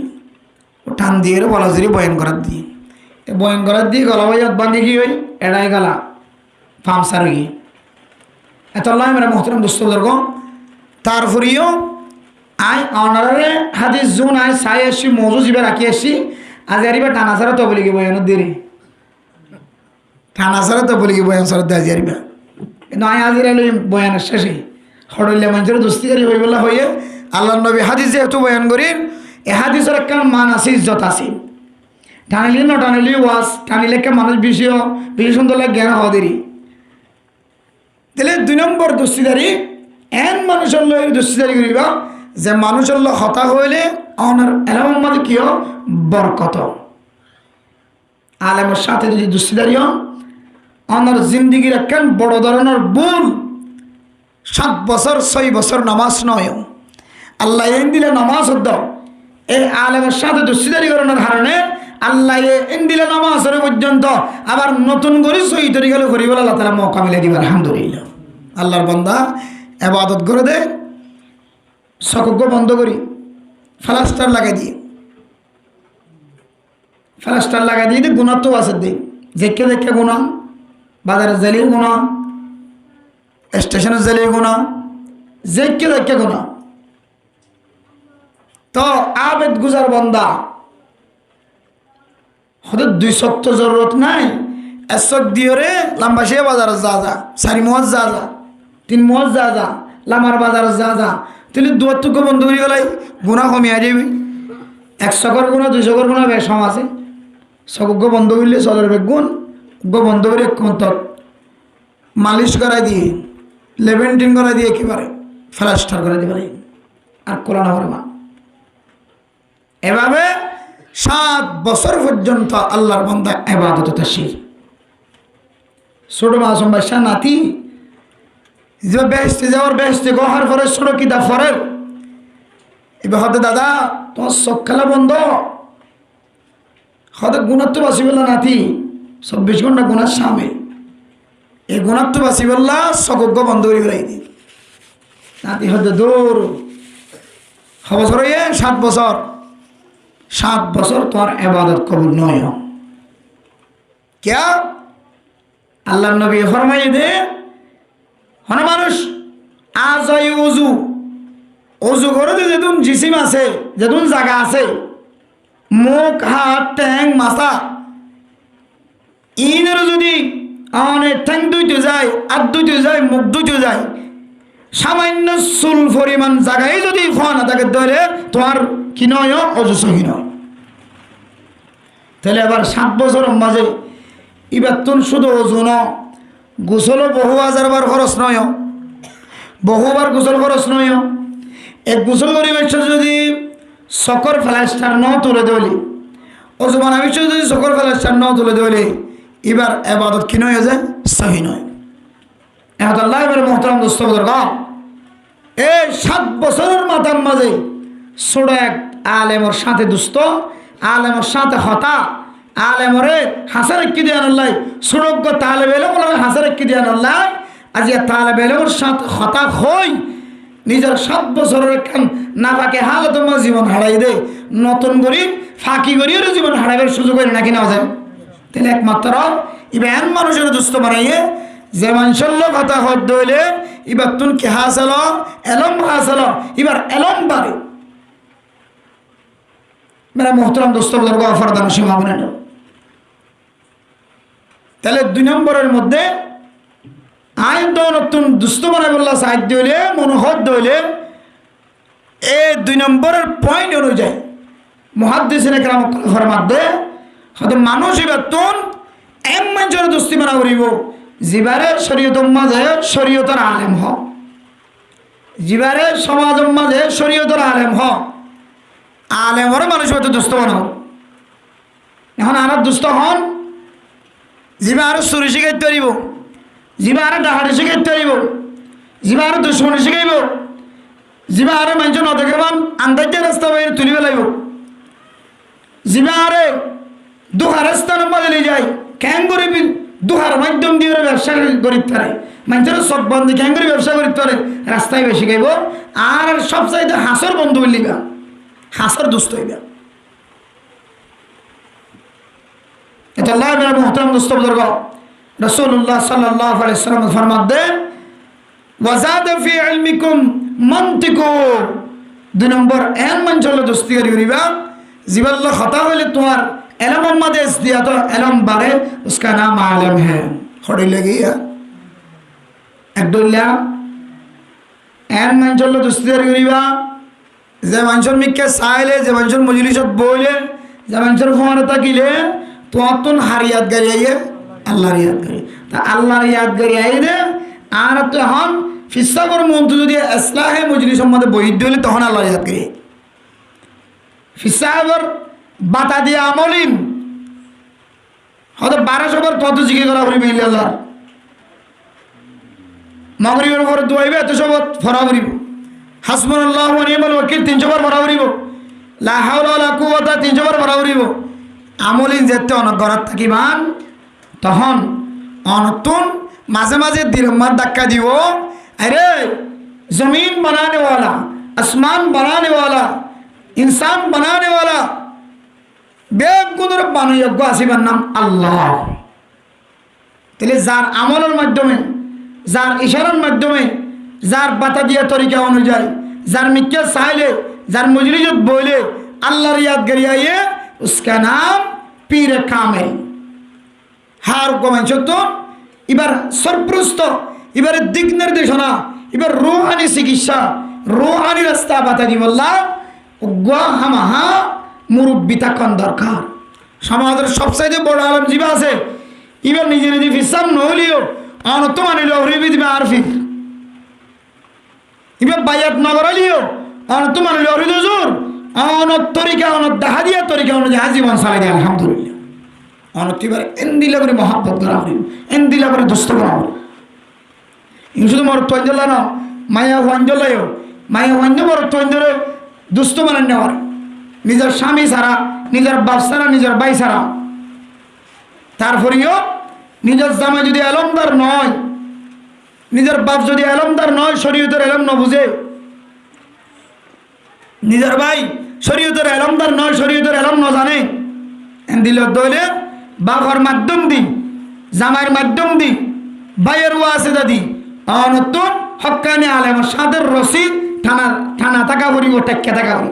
Speaker 1: ও টান দিয়ে বলা জুড়ি বয়ান করার দিয়ে বয়ান করার দিয়ে গলা বয়াত বান্ধি কি হই এড়াই গলা ফার্মসার গিয়ে এত আল্লাহ মেরা মোহতরম দোস্তর্গ তারপরেও আই অনারে হাদিস জুন আই চাই আসছি মজু যাবে রাখি আসছি আজ আরিবা টানা ছাড়া তো বলি কি বয়ানত দেরি টানা ছাড়া তো বলি কি বয়ান ছাড়া দিয়ে আরিবা কিন্তু আই আজি রাইল বয়ানের শেষে হড়লে মানুষের দোস্তিকারী হয়ে বলা হয়ে আল্লাহ নবী হাদিস যেহেতু বয়ান করেন এ হাদিসের একটা মান আছে ইজ্জত আছে টানিলে না টানিলে ওয়াজ টানিলে একটা মানুষ বেশি সুন্দর লাগে জ্ঞান হওয়া দেরি তাহলে 2 নম্বর দোস্তিদারি এন মানুষের লয়ের দোস্তিদারি করিবা যে মানুষের হতা হইলে অনার এলামের মধ্যে কি বরকত। আলেমের সাথে যদি দুস্তিদারি অনার জিন্দিগির একখান বড় ধরনের ভুল। 7 বছর 6 বছর নামাজ নয়, আল্লাহ এন দিলে নামাজ দাও। এই আলেমের সাথে দুস্তিদারি করানোর কারণে আল্লাহ এন দিলে নামাজের পর্যন্ত আবার নতুন করে সহি তরিকালে করি বলে আল্লাহ তাআলা মৌকা মিলে দিবে। আলহামদুলিল্লাহ। আল্লাহর বান্দা ইবাদত করে দে, চকুক বন্ধ করি প্লাস্টার লাগাই দিয়ে গুণার তো আছে দিই দেখে দেখে গুণা, বাজারে জ্বালিয়ে গুণা, স্টেশনে জ্বালিয়ে গুণা, দেখে দেখে গুণা। তো আবেদ গুজার বন্দা হয়তো 2 শক্ত জরুরত নাই, 1 শক দিয়ে রে লম্বা সে বাজারে যা 4 মহজ যা 3 মহজ যা লামার বাজারে যা তাহলে 2 বন্ধ করে গেলাই গুণা কমিয়া যাবি। 1 শকর গুণা 2 শকর গুণা বেশ সম আছে। চকুক বন্ধ করলে চলের বেগুন বন্ধ করে মালিশ করাই দিয়ে লেভেন্টিন করাই দিয়ে একেবারে প্লাস্টার করে দিবে আর কোরআন আমার মা। এভাবে 7 বছর পর্যন্ত আল্লাহর বান্দা ইবাদত তাশির। ছোট মাসুম বাদশা নাতি যে বেহেশতে যাওয়ার বেহেশতে গহার পরে ছোট কিতাব পরে এবার হতে দাদা তোমার চোখ খেলা বন্ধ হতে গুণাত্ম বাসি বললা নাতি 24 ঘন্টা গুণার সামনে এই গুণাত্ম বাসি বললা চকুক বন্ধ করে বেড়াই দি নাতি হতে দূর বছর 7 বছর তোমার ইবাদত কবুল নয়। क्या আল্লাহ নবী ফরমাই দে হন মানুষ আজ অজু করে যেদিন জিসিম আছে যেদিন জায়গা আছে মুখ হাত ট্যাং মাথা ইনের যদি অনেক ঠ্যাং দুইতে যায় আর দুইতে যায় মুখ দুইতে যায় সামান্য চুল পরিমাণ জায়গায় যদি খাওয়া না থাকে ধরে তোমার কি নয় অজু সহি নয়। তাহলে আবার 7 বছরের মাঝে এবার তুন শুধু অজু ন গোসলও বহু হাজার বার খরচ নয়, বহুবার গোসল খরচ নয়। এক গোসল পরিবেশ যদি চকর প্লাস্টার ন তুলে দেবলি অজু বানাবি যদি চকর প্লাস্টার ন তুলে দেবলি এবার ইবাদত কি নয় যে সহি নয়। আল্লাহ এবার মোহতারাম দোস্ত বুজুর্গান এই 7 বছরের মাথার মাঝে ছোট এক আলেমর সাথে দুস্থ আলেমর সাথে হতা আলেমরে হাসার কি দিয়ে আল্লাহ সুরজ্ঞ তালে বেলে বলে হাসার কি দিয়ে আল্লাহ আজ তালে বেলের সাথে হতা হই নিজের 7 বছরের একখান নাপাকে হাল তোমার জীবন হারাই দে নতুন করি ফাঁকি করিও জীবন হারাইবার সুযোগ হয় নাকি না যায়। তাহলে একমাত্র ইবেন মানুষের দুস্থ বানাইয়ে যে মানুষের লোক হতা হত হইলে এবার তুন কি হাসাল এলম হাসাল এবার এলম বাড়ে मेरा मोहतरम दोस्तों फरदान সীমাবনে তাহলে 2 নম্বরের মধ্যে আইন তো নতুন দুস্থ বানাই বললা সাহায্য হইলে মনোহত হইলে এই 2 নম্বরের পয়েন্ট অনুযায়ী মুহাদ্দিসিনে কেরাম ফরমাতে হয়তো মানুষ এবার তুন এম মানুষের দুস্তি বানা করিব জিবারে শরীয়তের মাঝে শরীয়তের আলেম হ জিবারে সমাজের মাঝে শরীয়তের আলেম হ আলেমরে মানুষ হয়তো দুস্থ বানাও। এখন আর দুস্থ হন জিবা আরো চুরি শিখাইতে পারিব, জিবা আরো ডাহারি শিখাইতে পারিব, জিবা আরো দুশ্মনী শিখাইব, জিবা আরো মানুষ নদেখে পান আন্দাজে রাস্তা বাইরে তুলি পেলাইব, জিবা আরে দুহার স্থানের মাঝে নিয়ে যায় ক্যাং করে দুহার মাধ্যম দিয়ে ব্যবসা করিতে পারে মানুষের সব বন্ধু ক্যাং করে ব্যবসা করিতে পারে রাস্তায় বেশি খাইব আর সব চাইতে হাসর বন্ধু বললিবা হাসার দুস্থ হইবা। এটা আল্লাহ মেরা মুহতারাম দোস্ত বুজুর্গ রাসূলুল্লাহ সাল্লাল্লাহু আলাইহি ওয়াসাল্লাম ফরমাতে ওয়াজাদ ফি ইলমিকুম মানতিকু 2 নম্বর এন মঞ্চল দোস্তি করিবা জিবাল্লাহ খাতা হইলে তোমার এলম মাদেশ দিয়া তো এলম বারে उसका नाम आलम है হড়ি লাগিয়া একদুল্লাহ এন মঞ্চল দোস্তি করিবা যে মানুষের মিকে চাইলে যে মানুষের মজলিসত বইলে যে মানুষের ফোনে তাকিলে তোমার তো হারিয়াত গাড়ি আইয়ে আল্লাহর ইয়াদ গাড়ি তা আল্লাহর ইয়াদ গাড়ি আইলে আর তো এখন ফিসাবর মন্ত্র যদি ইসলাহে মজলিস সম্বন্ধে বৈধ হলে তখন আল্লাহ ইয়াদ করে ফিসাবর বাতা দিয়ে আমলিন হয়তো 1200 বার তত জিজ্ঞেস করা করিবে আল্লাহ মাগরিবের পরে দোয়াইবে এত সবত ফরা করিব হাসবুনাল্লাহু ওয়া নি'মাল ওয়াকিল 300 বার ফরা করিব লা হাওলা ওয়ালা কুওয়াতা 300 বার ফরা করিব আমলিন যেতে অনগরাত থাকিবান তখন অনতুন মাঝে মাঝে দিরমার ধাক্কা দিব अरे जमीन बनाने वाला आसमान बनाने वाला इंसान बनाने वाला बेगुनर बानुयोग्य आसिबार नाम আল্লাহ তাহলে যার আমলের মাধ্যমে যার ইশারার মাধ্যমে যার বাতা দিয়া তরিকা অনুযায়ী যার মিক্কে চাইলে যার মজলিসত বলে আল্লাহর ইয়াদগারি আইয়ে उसका नाम পীর কামেল হার কমেন তো এবার সরপ্রস্ত এবারে দিক নির্দেশনা এবার রুহানি চিকিৎসা রুহানি রাস্তা বাতা দি বললাম হামাহা মুরব্বী থাকার দরকার সমাজের সবচাইতে বড় আলম জীবা আছে এবার নিজে নিজে ফিসাম নহলিও অনত মানিল হরিবি দিবে আর ফির এবার বাইয়াত নগরালিও অনত মানিল হরিদ হুজুর অনত তরিকা অনত দেখা দিয়া তরিকা অনুযায়ী জীবন চালাই দেয় আলহামদুলিল্লাহ অনত এবার এন্দিলা করে মহাব্বত করা হরিব এন্দিলা করে দুষ্ট করা হরিব শুধু মরত্বঞ্জল না মায়া হঞ্জলাইও মায়া হঞ্জ মরত্বঞ্জলে দুষ্ট বানান নেওয়ার নিজের স্বামী ছাড়া নিজের বাপ ছাড়া নিজের ভাই ছাড়া তারপরেও নিজের জামাই যদি এলমদার নয় নিজের বাপ যদি এলমদার নয় শরীয়তের এলম ন বুঝে নিজের ভাই শরীয়তের এলমদার নয় শরীয়তের এলম ন জানে দিল দইলে বাবার মাধ্যম দি জামাইয়ের মাধ্যম দি ভাইয়ের ওয়াসে দাদি অনতুন হক্কানি আলেম সাদের রসি থানা থানা থাকা করিব টেক্কে থাকা করি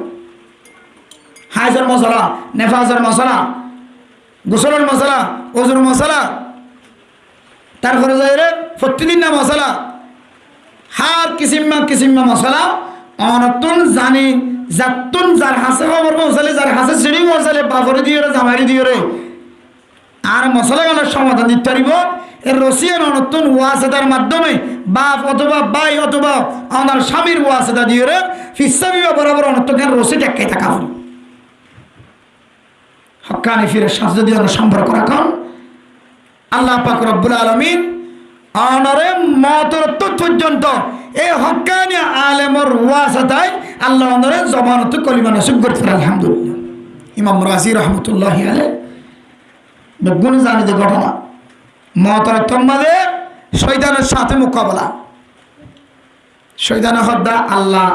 Speaker 1: হাজর মশলা নেফাজর মশলা গোসলের মশলা ওজুর মশলা তারপরে যাই রে প্রতিদিন না মশলা হার কিসিম্মা মশলা অনতুন জানি যাতুন যার হাসে খবর মশলে যার হাসে সিঁড়ি মশলে বাপরে দিয়ে রে জামাইরি দিয়ে রে আর মশলাগুলোর সমাধান দিতে পারিব এর রসিয়ান নতুন ওয়াসেদার মাধ্যমে বাপ অথবা ভাই অথবা আমার স্বামীর ওয়াসেদা দিয়ে রে ফিসাবিবা বরাবর অনন্তজ্ঞান রসি টেক্কাই থাকা হল হক্কানি ফিরে সাজদি সম্পর্ক রাখন আল্লাহ পাক রব্বুল আলামিন অনরে মতের তথ্য পর্যন্ত এই হক্কানি আলেমর ওয়াসেদায় আল্লাহ অনরে জমানত কলিমা নসিব করতে আলহামদুলিল্লাহ ইমাম রাজি রহমতুল্লাহি আলাইহি বেগুন জানি যে ঘটনা মতের তম্মাদে শয়তানের সাথে মোকাবেলা শয়তানের হদ্দা আল্লাহ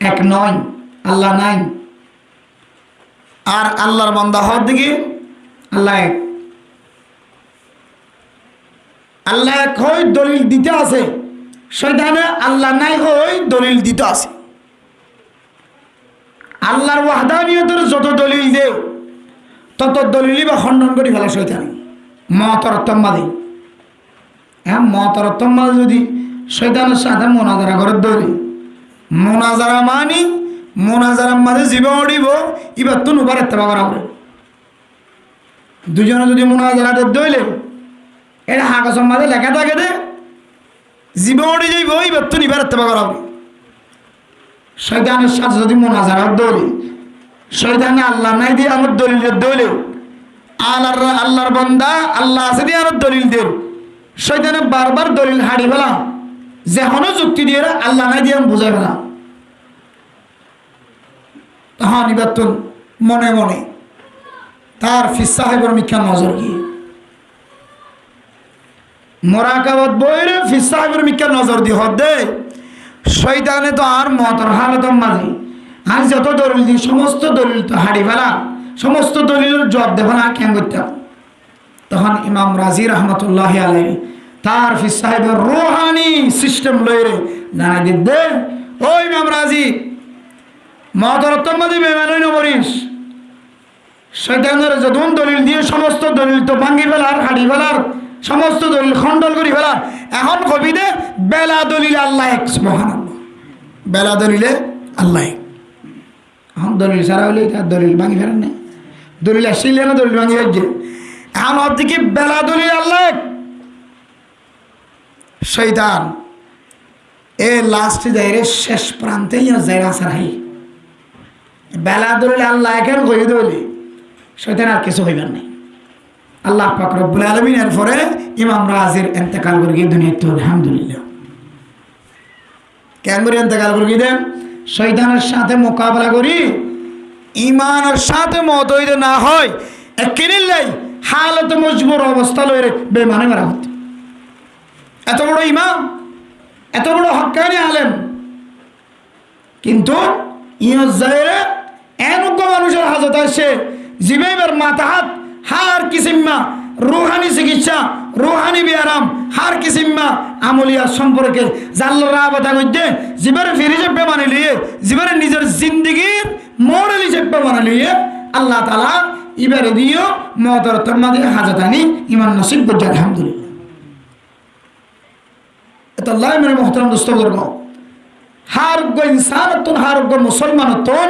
Speaker 1: এক নয় আল্লাহ নাই আর আল্লাহর বান্দা হওয়ার দিকে আল্লাহ এক আল্লাহ এক হই দলিল দিতে আছে শয়তানে আল্লাহ নাই হই দলিল দিতে আছে আল্লাহর ওয়াহদানিয়তের যত দলিল দেও তত দলিলই বা খণ্ডন করে ফেলা শয়তান মতের তম্মাদে হ্যাঁ মতের তম্মাদে যদি শয়তানের সাথে মোনাজারা করে দৌড়ে মোনাজারা মানি মোনাজারার মাঝে জীব উঠিব এবার তো নুবার এত্তেবা করা হবে দুজনে যদি মোনাজারাতে দইলে এটা হাকাসের মাঝে লেখা থাকে দে জীব উঠে যাইব এবার তো নিবার এত্তেবা করা হবে শয়তানের সাথে যদি মোনাজারা দৌড়ে শয়তানে আল্লাহ নাই দিয়ে আমার দলিলের দইলে আল্লাহর বান্দা আল্লাহ আছে দিয়ে আমার দলিল দেব শয়তানে বারবার দলিল হারিয়ে ফেলাম যেখানে যুক্তি দিয়ে আল্লাহ নাই দিয়ে আমি বুঝাই ফেলাম তখন এবার তো মনে মনে তার ফিস সাহেবের মিথ্যা নজর গিয়ে মোরাকাবাদ বইরে ফিস সাহেবের মিথ্যা নজর দিয়ে হদ দে শয়তানে তো আর মতর হালত মাঝে আর যত দলিল দিই সমস্ত দলিল তো হারি ফেলা সমস্ত দলিলের জবাব দেবে না কেন করতাম তখন ইমাম রাজি রহমতুল্লাহ আলাই তার ফিস সাহেবের রুহানি সিস্টেম লইরে জানাই দিতে ও ইমাম রাজি মতরত্তম মাঝে বেমানই নবরিস শয়তানের যতন দলিল দিয়ে সমস্ত দলিল তো ভাঙ্গি ফেলার হাড়ি ফেলার সমস্ত দলিল খণ্ডন করি ফেলার এখন কবি দে বেলা দলিলে আল্লাহ এক সুবহানাল্লাহ বেলা দলিলে আল্লাহ এখন দলিল সারা হলে তার দলিল ভাঙি ফেলেন না দলিল আসলে না দলিল ভাঙি ফেলছে এখন ওর দিকে বেলা দলিল আল্লাহ শয়তান এ লাস্ট যাইরে শেষ প্রান্তে যাইরা আসার হাই বেলা ধরলে আল্লাহ একের হয়ে ধরলে শয়তান আর কিছু হইবার নাই। আল্লাহ পাক রব্বুল আলামিন এর পরে ইমাম রাজির ইন্তেকাল করে গিয়ে দুনিয়াতে আলহামদুলিল্লাহ। কেন করে ইন্তেকাল করে গিয়ে দেন? শয়তানের সাথে মোকাবেলা করি ইমানের সাথে মত হইতে না হয় একিনিল্লাই হালত মজবুর অবস্থা লইরে বেমানে মারা হতো। এত বড় ইমাম, এত বড় হক্কানি আলেম, কিন্তু ইয়জাইরে এনক মানুষের হাজত আসে জিবের মাথা হাত হার কিসিম্মা রুহানি চিকিৎসা রুহানি বিয়ারাম হার কিসিম্মা আমলিয়া সম্পর্কে জাল্লরা বাতা মধ্যে জীবের ফিরে চেপে মানে লিয়ে জীবের নিজের জিন্দগির মডেল হিসেবে মানে লিয়ে আল্লাহ তাআলা ইবারে দিও মদর তমাদি হাজতানি ইমান নসিব করছে আলহামদুলিল্লাহ। এটা আল্লাহ মেরে মোহতারাম দোস্ত বর্গ, হারগ্য ইনসানতন হারগ্য মুসলমানতন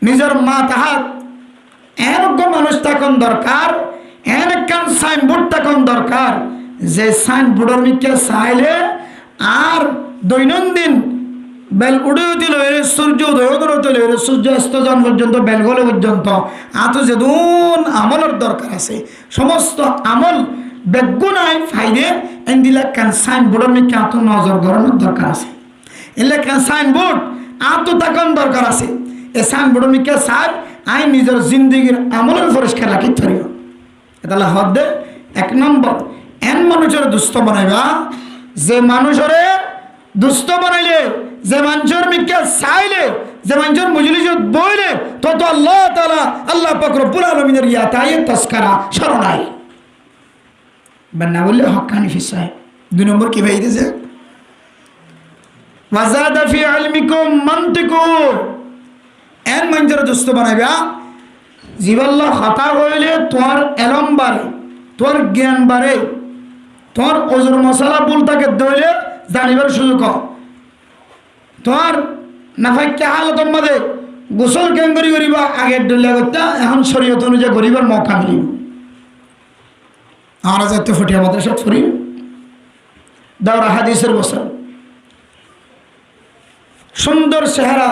Speaker 1: নিজের মাথা হাত এনজ্ঞ মানুষ তখন দরকার, এনকান সাইনবোর্ড তখন দরকার যে সাইনবোর্ডের মিকে চাইলে আর দৈনন্দিন বেল উড়ে দিল সূর্য উদয় দিল সূর্য অস্তজন পর্যন্ত বেলগলে পর্যন্ত আত যেদুন আমলের দরকার আছে সমস্ত আমল বেগুনায় ফাইদে এন্দিলা কান সাইনবোর্ডের মিকে আত নজর গড়ানোর দরকার আছে। এলে কান সাইনবোর্ড আত তখন দরকার আছে। এ সাইনবোর্ডের মিকে সাইড আই নিজের জিন্দগির আমলের পরিষ্কার রাখি ধরিও। এটা হদ এক নম্বর এন মানুষের দুস্থ বানাইবা যে মানুষের দুস্থ বানাইলে যে মানুষের মিকে চাইলে যে মানুষের মজলিসত বইলে তত আল্লাহ তাআলা আল্লাহ পাক রব্বুল আলামিনের ইয়াতায়ে তাসকারা শরণাই বান্না বললে হক্কানি ফিসায়। দুই নম্বর কি ভাইতেছে ওয়াজাদা ফি ইলমিকুম মানতিকু এন মানুষের দুস্থ বানাইবা জীবল্লা হতা হইলে তোর এলম বাড়ে তোর জ্ঞান বাড়ে তোর ওজর মশলা ভুল তাকে দইলে জানিবার সুযোগ তোর নাফাইকে হালতর মাঝে গোসল কেন করিবা আগের ডলিয়া করতে এখন শরীয়ত অনুযায়ী করিবার মৌকা মিলিব। আমরা যাতে ফটিয়া মাদ্রাসা ফুরি দাওরা হাদিসের বছর সুন্দর চেহারা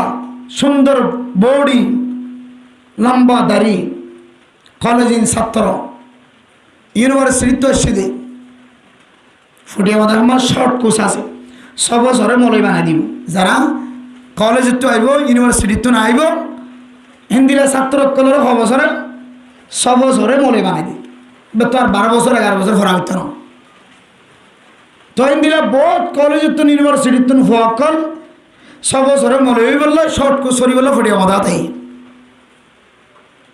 Speaker 1: সুন্দর বডি লম্বা দাড়ি কলেজিন ছাত্র ইউনিভার্সিটি এসে ফুটিয়া মাদ্রাসা আমার শর্ট কোর্স আছে 6 বছরে মৌলবি বানাই দিব। যারা কলেজে তো আইব ইউনিভার্সিটি তো না আইব হিন্দিলা ছাত্র কলর 6 বছরে 6 বছরে মৌলবি বানাই দিই তো আর 12 বছর 11 বছর ফরা হইতো না তো হিন্দিলা বহুত কলেজে তো ইউনিভার্সিটি তো ফকল 6 বছরে মৌলবি বললো শর্ট কোর্স সরি বললো ফুটিয়া মাদ্রাসা তাই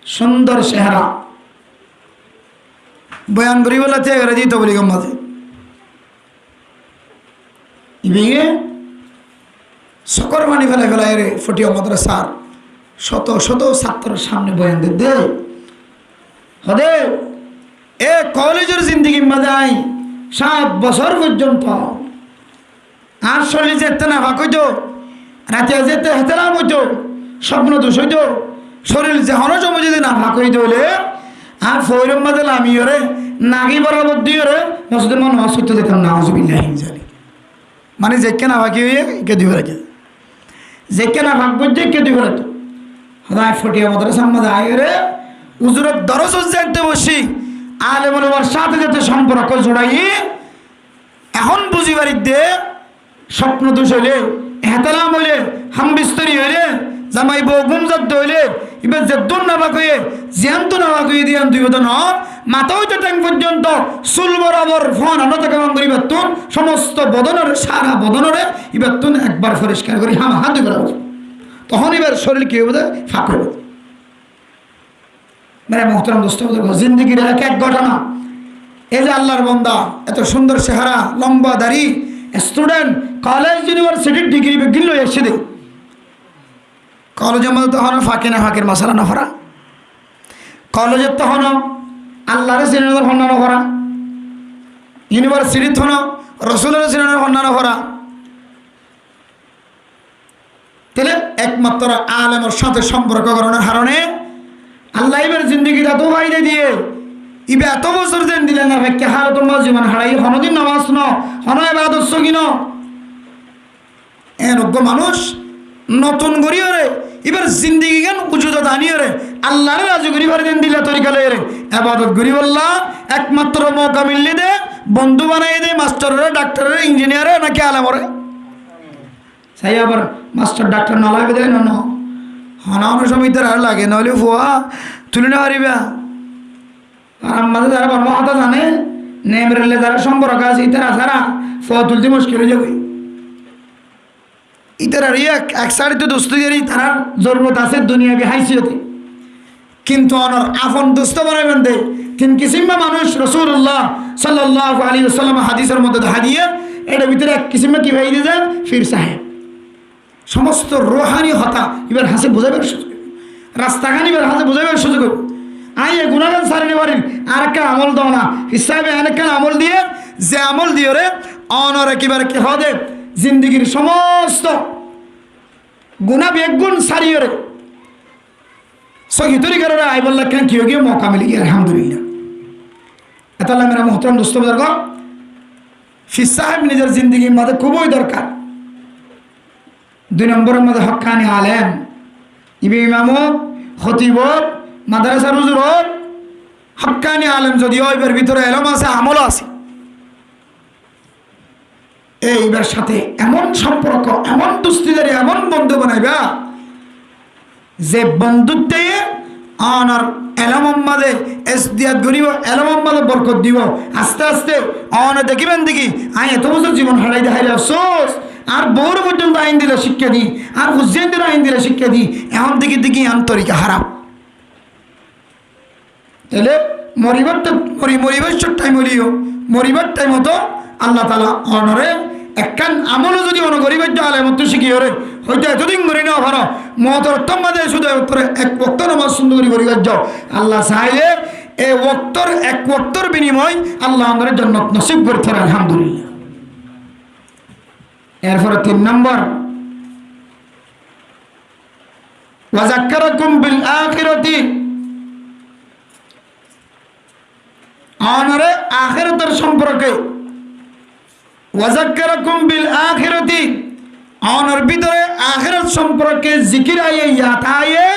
Speaker 1: সুন্দর চেহারা বয়ান করি বলে দিত বলি গম্মাতে ইবিগে সকর মানি ফেলে ফেলায় রে ফটিয়া মাদ্রাসার শত শত ছাত্রের সামনে বয়ান দে হদে এ কলেজের জিন্দগি মাদাই 7 বছর পর্যন্ত আর শরীর যেতে না ভাকইতো রাতে যেতে হেতে না হইতো স্বপ্ন দোষ হইতো শরীর যেহনো জমে যদি না ভাগ হইতে হলে আর ফৈরম মাঝে লামিও রে নাগি বরাবর দিয়ে রে মসজিদের মন হসতে যেতাম না হজবিল্লাহি জানি মানে যে কেনা ভাগি হয়ে কে দিব রাখে যে কেনা ভাগ করছে কে দিব রাখে হদায় ফটিয়া মাদ্রাসার মাঝে আয় রে উজুরের দরজ জানতে বসি আলে বলে ওর সাথে যাতে সম্পর্ক জোড়াই এখন বুঝিবার দে স্বপ্ন দোষ হইলে হেতালাম হইলে হামবিস্তরি হইলে জামাই বউ গুমজাত হইলে এবার যেদুন না ভাগ হয়ে জিয়ান্ত না ভাগ হয়ে দিয়ান তুই হতো না মাথা হইতে ট্যাং পর্যন্ত চুল বরাবর ফোন আনো থেকে ভাঙ করি বেতুন সমস্ত বদনের সারা বদনরে এবার তুন একবার পরিষ্কার করি হাত করা তখন এবার শরীর কি হবে ফাঁক হবে। মানে মোহতারাম দোস্ত জিন্দগির এক ঘটনা এই যে আল্লাহর বান্দা এত সুন্দর চেহারা লম্বা দাড়ি স্টুডেন্ট কলেজ ইউনিভার্সিটির ডিগ্রি গিল্লো এসে দে কলেজের মধ্যে তখন ফাঁকে না ফাঁকের মশলা না ভরা কলেজের তখন আল্লাহর সিনেমার হন্যানো ভরা ইউনিভার্সিটির তখন রসুলের সিনেমার হন্যানো ভরা তাহলে একমাত্র আলেমের সাথে সম্পর্ক করানোর কারণে আল্লাহ এবার জিন্দগিটা তো বাইরে দিয়ে ইবে এত বছর যেন দিলেন না ভাইকে হার তোমার জীবন হারাই হনদিন নামাজ ন হন এবাদত সগিন এরকম মানুষ নতুন করিও রে এবার জিন্দিগি গান উজুদা দানিও রে আল্লাহর রাজু করি পারে দেন দিলা তরিকা লয়ে রে এবাদত করি বললা একমাত্র মৌকা মিললে দে বন্ধু বানাই দে মাস্টারের ডাক্তারের ইঞ্জিনিয়ারের নাকি আলেমরে সাই আবার মাস্টার ডাক্তার না লাগবে দেয় না হনানো সমিতির আর লাগে নাহলে ফুয়া তুলে না পারিবা আর আমাদের যারা বর্ম হাতা জানে নেমরেলে যারা সম্পর্ক আছে ইতারা সারা ফুয়া তুলতে মুশকিল হয়ে যাবে ইতারার এক সাইডে তো দোস্তিদেরই তার জরুরত আছে দুনিয়াবি হাইসিয়তে কিন্তু অনর আফন দোস্ত বানাবেন দে তিন কিসিমা মানুষ রাসূলুল্লাহ সাল্লাল্লাহু আলাইহি ওয়াসাল্লাম হাদিসের মধ্যে হাদিয়ে এটার ভিতরে এক কিসিমা কি ভাই দিয়ে ফির সাহেব সমস্ত রোহানি হতা এবার হাসে বোঝাবের সুযোগ রাস্তাখানি এবার হাসে বোঝাবের সুযোগ আইয়ে গুণাগান সারিনে পারেন আর একটা আমল দাও না হিসাবে অনেক আমল দিয়ে যে আমল দিয়ে রে অনর একেবারে কি হবে জিন্দগির সমস্ত গুণা বেগুন সারিয়ে রে সহি তরিকার আই বললা কেন কি গিয়ে মৌকা মিলে গিয়ে আলহামদুলিল্লাহ এত মেরা মোহতরম দোস্ত বুজুর্গ ফির সাহেব নিজের জিন্দগির মধ্যে খুবই দরকার দুই নম্বরের মধ্যে হক্কানি আলেম ইবে ইমামত খতিবত মাদ্রাসার হুজুরত হক্কানি আলেম যদিও এবার ভিতরে এলম আছে আমল আছে এইবার সাথে এমন সম্পর্ক এমন দুস্তিদারি এমন বন্ধু বানাইবা যে বন্ধুত্বে অনার এলমম্মাদে এসদিয়াত গরিব এলমম্মাদে বরকত দিব আস্তে আস্তে অনে দেখিবেন দেখি আই এত বছর জীবন হারাই দেখাইলে আফসোস আর বউর পর্যন্ত আইন দিলে শিক্ষা দিই আর হুজেনদের আইন দিলে শিক্ষা দিই এখন দেখি দেখি আন্তরিকা হারাপ তাহলে মরিবার টাইম হলিও মরিবার টাইম হতো আল্লাহ তালা অনরে একখান আমলও যদি অন গরিবের আলে মতো শিখি ওরে হয়তো এতদিন করি না ভালো মতর তোমাদের শুধু উত্তরে এক বক্ত নামাজ সুন্দর করে গরিবের যাও আল্লাহ চাইলে এই ওয়াক্তর এক ওয়াক্তর বিনিময় আল্লাহ আমাদের জান্নাত নসিব করতে পারে আলহামদুলিল্লাহ এরপরে 3 নম্বর ওয়াযাক্কারাকুম বিল আখিরাতি অনরে আখিরাতের সম্পর্কে ওয়াযাক্কারাকুম বিল আখিরাতি অনর ভিতরে আখিরাত সম্পর্কে জিকির আয়ে ইয়াতায়ে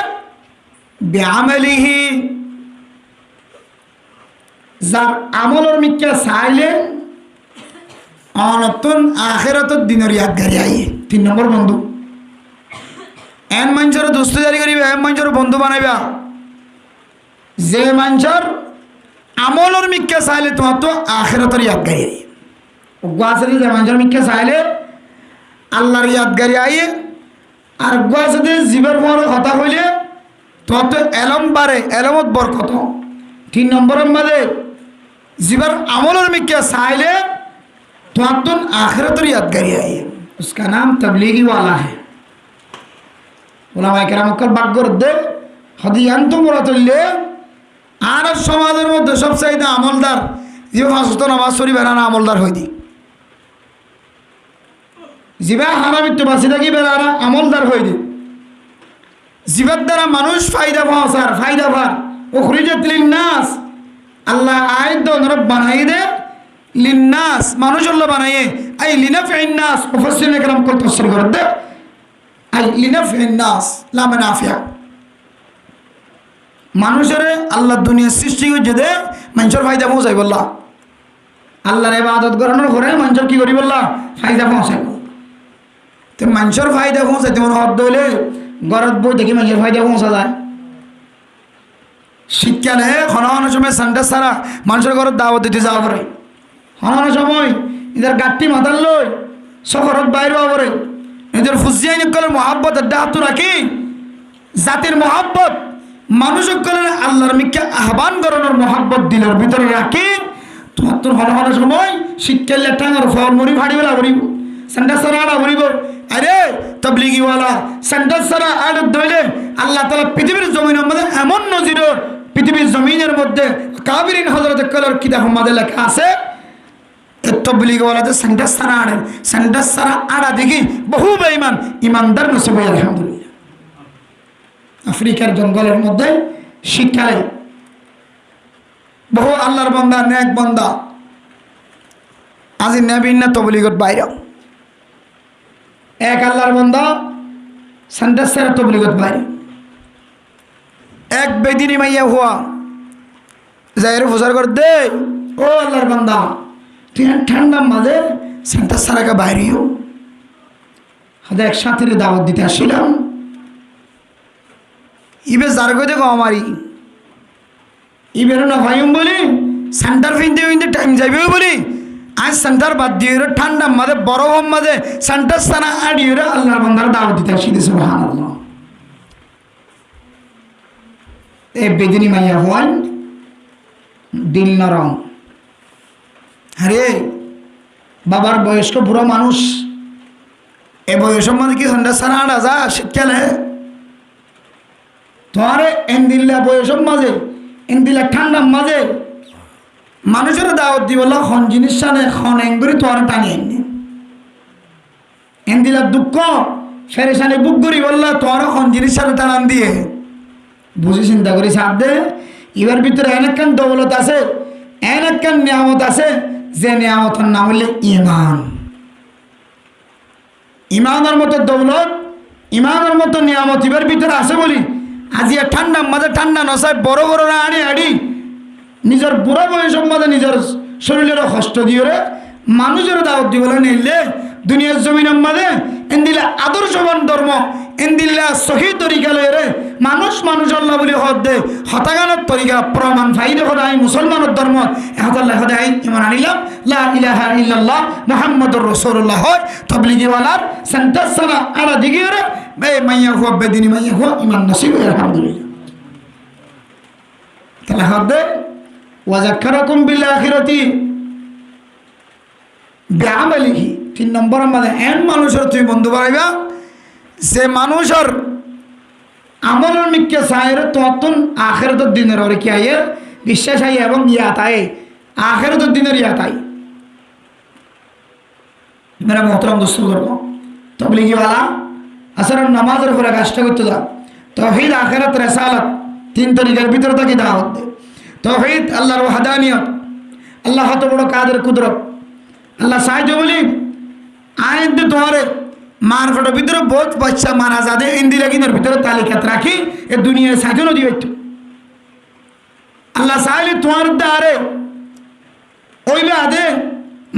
Speaker 1: বিআমালিহি যার আমলের মিক্কা চাইলে অনতুন আখিরাতের দিনের ইয়াদগারি আয়ে 3 নম্বর বন্ধু এন মানুষের দোস্তি জারি করিবে এন মানুষের বন্ধু বানাইবা যে মানুষের আমলের মিক্কা চাইলে তোমার তো আখিরাতের ইয়াদগারি আয়ে গাছের যে মানুষের মিক্কা চাইলে আল্লাহর ইয়াদগারি আয়ে আর গাছে জীবের বড় কথা হইলে তোমার তো এলম বাড়ে এলমত বরকত 3 নম্বরের মধ্যে জীবের আমলের মিক্কা চাইলে তোমার তো आखिरत यादगारी आई है उसका नाम तबलीगी वाला है उलमाए केराम कर बाग्गर दे हदियान तो मुरातुल्ले আর সমাজের মধ্যে সবচাইতে আমলদার যে ফাঁসত নামাজ শরীফ বেড়ানা আমলদার হই দি জিবা হারামিত্য বাঁচি থাকি বেড়ানা আমলদার হই দি জিবার দ্বারা মানুষ ফায়দা পৌঁছার ফায়দা ভার উখরিজাত লিন্নাস আল্লাহ আয়াত দনরব বানাই দে লিন্নাস মানুষ আল্লাহ বানাইয়ে আই লিনাফিন নাস মুফাসসিরিন کرام কল তাফসীর করে দে আই লিনাফিন নাস লা মানাফিয়া মানুষের আল্লাহ দুনিয়া সৃষ্টি করে দে মানুষের ফায়দা পৌঁছাই বললা আল্লাহর ইবাদত করানোর পরে মানুষের কি করি বললা ফায়দা পৌঁছাই তো মানুষের ফায়দা পৌঁছাই তোমার অর্ধ হলে গরত বই দেখি মানুষের ফায়দা পৌঁছা যায় শীতকালে খনানোর সময় সানডে সারা মানুষের ঘরের দাওয়াত দিতে যাওয়া পড়ে খনানোর সময় এদের গাঁটটি মাথার লই শহরত বাইর হওয়া পড়ে এদের ফুজিয়াইন কলে মহাব্বত ডাহাত রাখি জাতির মহাব্বত মানুষ কলে আল্লাহর মিকে আহ্বান করানোর মহাব্বত দিলের ভিতরে রাখি তোমার তোর হনানোর সময় শীতকালে টাঙার ফল মরি ভাড়ি বেলা ভরিব সানডে সারা আড়া ভরিব আরে তবলিগিওয়ালা সানডে সারা আড়া দইলে আল্লাহ তাআলা পৃথিবীর জমিনের মধ্যে এমন নজির পৃথিবীর জমিনের মধ্যে কাবিরিন হযরত কলর কিতাব মধ্যে লেখা আছে তবলিগওয়ালাদের সেন্টার সারা আড়েন সেন্টার সারা আড়া দেখি বহু বেঈমান ইমানদার নসিব হয় আলহামদুলিল্লাহ আফ্রিকার জঙ্গলের মধ্যে শীতকালে বহু আল্লাহর বান্দা নেক বান্দা আজি নেবিন না তবলিগত বাইরে এক আল্লাহর বান্দা সেন্টার সেরা তবলিগত বাইরে এক বেদিনী মাইয়া হুয়া যাইরে ফুসার কর দে ও আল্লাহর বান্দা তুই ঠান্ডা মাঝে সেন্টার সারাকে বাইরেও হাতে একসাথে দাওয়াত দিতে আসছিলাম ইবে যার গো দেখো আমারই ইবেরও না ভাইম বলি সেন্টার ফিনতে ফিনতে টাইম যাবে বলি আজ সেন্টার বাদ দিয়ে ঠান্ডা মাঝে বরফ মাঝে সেন্টার সারা আড়িয়ে আল্লাহর বান্দার দাওয়াত দিতে আসছি সুবহানাল্লাহ এ বেদিনী মাইয়া হওয়ান দিল নরম আরে বাবার বয়স্ক বুড়ো মানুষ এ বয়সের মধ্যে কি ঠান্ডা সারা আড়া যা শীতকালে তোমার এন্দিল্লা বয়সের মাঝে এন্দিল্লা ঠান্ডার মাঝে মানুষের দাওয়াত দি বললা খন জিনিস সানে খন এঙ্গুরি তোমার টানিয়ে এনে এন্দিল্লা দুঃখ ফেরেশানি বুক করি বললা তোমার খন জিনিস সানে টানান দিয়ে বুঝি চিন্তা করি সাথ দে এবার ভিতরে এনেকান দৌলত আছে এনেকান নিয়ামত আছে যে নিয়ামতের নাম হলে ইমান ইমানের মতো দৌলত ইমানের মতো নিয়ামত এবার ভিতরে আছে বলি আজি ঠান্ডা মাঝে ঠান্ডা নসায় বড় বড় আড়ি আড়ি নিজের বুড়া বয়সের মাঝে নিজের শরীরের কষ্ট দিয়ে মানুষের দাওয়াত দিবলে নিলে দুনিয়ার জমিনের মাঝে এন্দিলা আদর্শবান ধর্ম এন্দিল্লা সহি তরিকা লয়ে মানুষ মানুষ আল্লাহ বলি হদ দে হতাগানের তরিকা প্রমাণ ফাইদে হদাই মুসলমানের ধর্ম এহতাল্লাহ হদাই ইমান আনিলাম লা ইলাহা ইল্লাল্লাহ মুহাম্মাদুর রাসূলুল্লাহ হয় তবলিগিওয়ালার সেন্টার সারা আড়া দিগিয়ে রে বে মাইয়া হুয়া বেদিনী মাইয়া হুয়া ইমান নসিব আলহামদুলিল্লাহ তাহলে হদ দে ওয়াজাক্কারাকুম বিল আখিরাতি বিআমালিহি 3 নম্বর মানে এন মানুষের তুই বন্ধু বাড়াইবা যে মানুষের আমলের মিক্কে চায়ের ততন আখেরাতের দিনের ওরে কি আয়ে বিশ্বাস আই এবং ইয়াত আয়ে আখেরাতের দিনের ইয়াত আই মেরা মোহতরম দোস্ত করবো তবলিগিওয়ালা আসর নামাজের উপরে কাজটা করতে দাও তৌহিদ আখেরাত রিসালাত 3 তরিকার ভিতরে থাকি দাওয়াত দে তৌহিদ আল্লাহর ওয়াহদানিয়ত আল্লাহ কত বড় কাদের কুদরত আল্লাহ সাহায্য বলি আইন দে তোমারে মার ফটোর ভিতরে বহুত বাচ্চা মারা যাবে ইন্দিরা কিনের ভিতরে তালিকাত রাখি এ দুনিয়ার সাইকেলও দিবে একটু আল্লাহ চাইলে তোমার আরে ওইলে আদে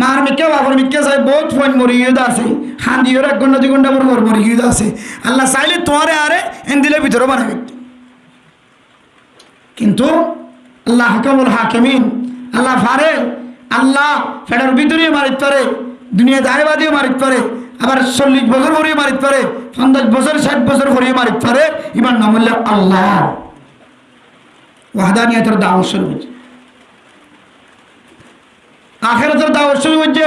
Speaker 1: মার মিকে বাপর মিকে চাই বহুত ফোন মরিয়ে আছে হান্দিওর 1 ঘন্টা 2 ঘন্টা পর মরিয়ে আছে আল্লাহ চাইলে তোমারে আরে ইন্দিলের ভিতরে বানাবে কিন্তু আল্লাহ হাকামুল হাকিমিন আল্লাহ ফারে আল্লাহ ফেডার ভিতরে মারিত পারে দুনিয়া দায়বাদিও মারিত পারে আবার 40 বছর ভরিয়ে মারিত পারে 50 বছর 60 বছর ভরিয়ে মারিত পারে ইমান নাম হলো আল্লাহ ওয়াহদানিয়তের দাওয়াত শুরু হচ্ছে আখিরাতের দাওয়াত শুরু হচ্ছে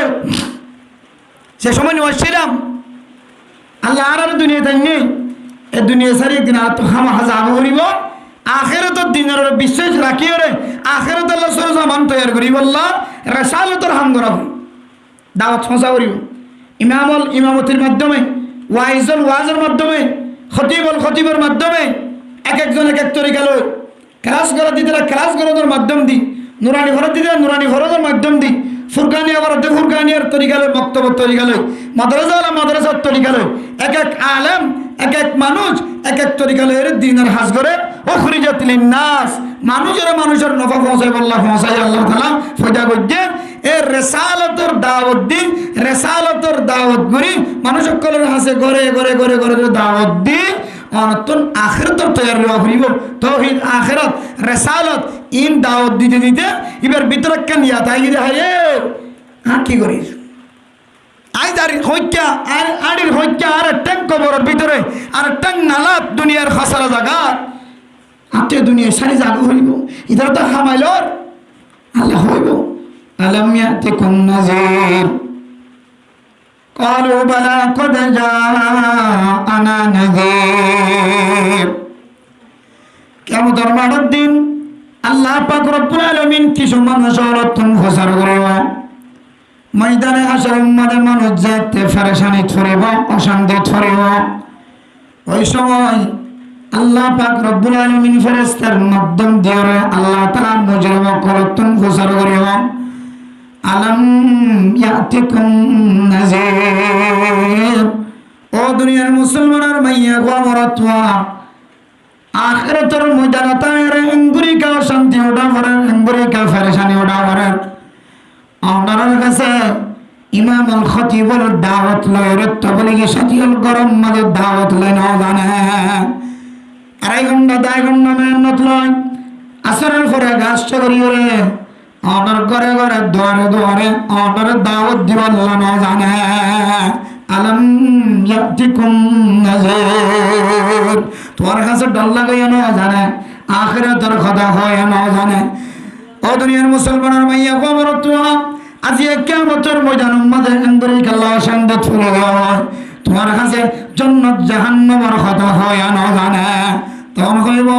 Speaker 1: সে সময় নিয়েছিলাম আল্লাহ আর দুনিয়াতে নেই এই দুনিয়া সারি দিন আর তো খামা হাজাব করিব আখিরাতের দিনের বিশ্বাস রাখিও রে আখিরাত আল্লাহ সরজমান তৈরি করিব আল্লাহ রিসালাতের হাম করা দাওয়াত পৌঁছা করিব ইমামতির মাধ্যমে ওয়াজের মাধ্যমে খতিবের মাধ্যমে এক একজন এক এক তরিকা লই ক্লাস করা দিতে ক্লাস করার মাধ্যম দি নুরানি ঘর দিতে নুরানি ঘরের মাধ্যম দি ফুরকানিয়া করতে ফুরকানিয়ার তরিকা লই বক্তব্য তরিকা লই মাদ্রাসার তরিকা লই এক এক আলেম এক এক মানুষ এক এক তরিকা লই দিনের হাজ করে উখরিজাত লিন্নাস মানুষের নফা পৌঁছাই আল্লাহ পৌঁছাই আল্লাহ তাআলা ফায়দা করছে এর রিসালাতের দাওয়াত দিন রিসালাতের দাওয়াত করি মানুষ সকলের হাসে ঘরে ঘরে ঘরে ঘরে দাওয়াত দিন অনতন আখিরাতের তৈরি হওয়া হইব তাওহীদ আখিরাত রিসালাত ইন দাওয়াত দিতে দিতে এবার ভিতরে কেন ইয়াত আই গিয়ে হায় কি করিস আই দাঁড়ি হইকা আর আড়ির হইকা আর ট্যাঙ্ক কবরের ভিতরে আর ট্যাঙ্ক নালাত দুনিয়ার খাসারা জায়গা আতে দুনিয়ার সারি জায়গা হইব ইধার তো হামাইলর আল্লাহ হইব আলম ইয়াতিকুম নাযীর قالوا بلى قد جاءنا نذير কিয়ামতের মাঠের দিন আল্লাহ পাক রব্বুল আলামিন কিছু মানুষের অত্যন্ত ঘোষণা করব ময়দানে হাসর উম্মতের মানুষ যেতে পেরেশানি ছড়িব অশান্তি ছড়িব ওই সময় আল্লাহ পাক রব্বুল আলামিন ফেরেশতার মাধ্যম দিয়ে আল্লাহ তাআলা মুজরিম কলতন গোসর করিব আলম ইয়াতিকুম নাযীর ও দুনিয়ার মুসলমানের মাইয়া গো মরতওয়া আখিরাতের ময়দানে এঙ্গুরি কা শান্তি ওটা করে এঙ্গুরি কা ফেরেশানি ওটা করে আপনার কাছে ইমাম আল খতিবুল দাওয়াত লয় তাবলীগী সাথীল গরম মাঝে দাওয়াত লয় না জানে আড়াই ঘন্টা 2 ঘন্টা মেহনত লয় আসরের পরে গাছ করিয়ে আপনার ঘরে ঘরে দুয়ারে দুয়ারে আপনার দাওয়াত দিব আল্লাহ না জানে আলম ইয়াতিকুম নাযীর তোমার কাছে ডর লাগে না জানে আখিরাতের কথা হয় না জানে ও দুনিয়ার মুসলমানের মাইয়া খবর তো আজি কিয়ামতের ময়দানের মধ্যে এন্দরি আল্লাহ শান্তি ফুলে হয় তোমার কাছে জান্নাত জাহান্নামের কথা হয় না জানে তখন কইব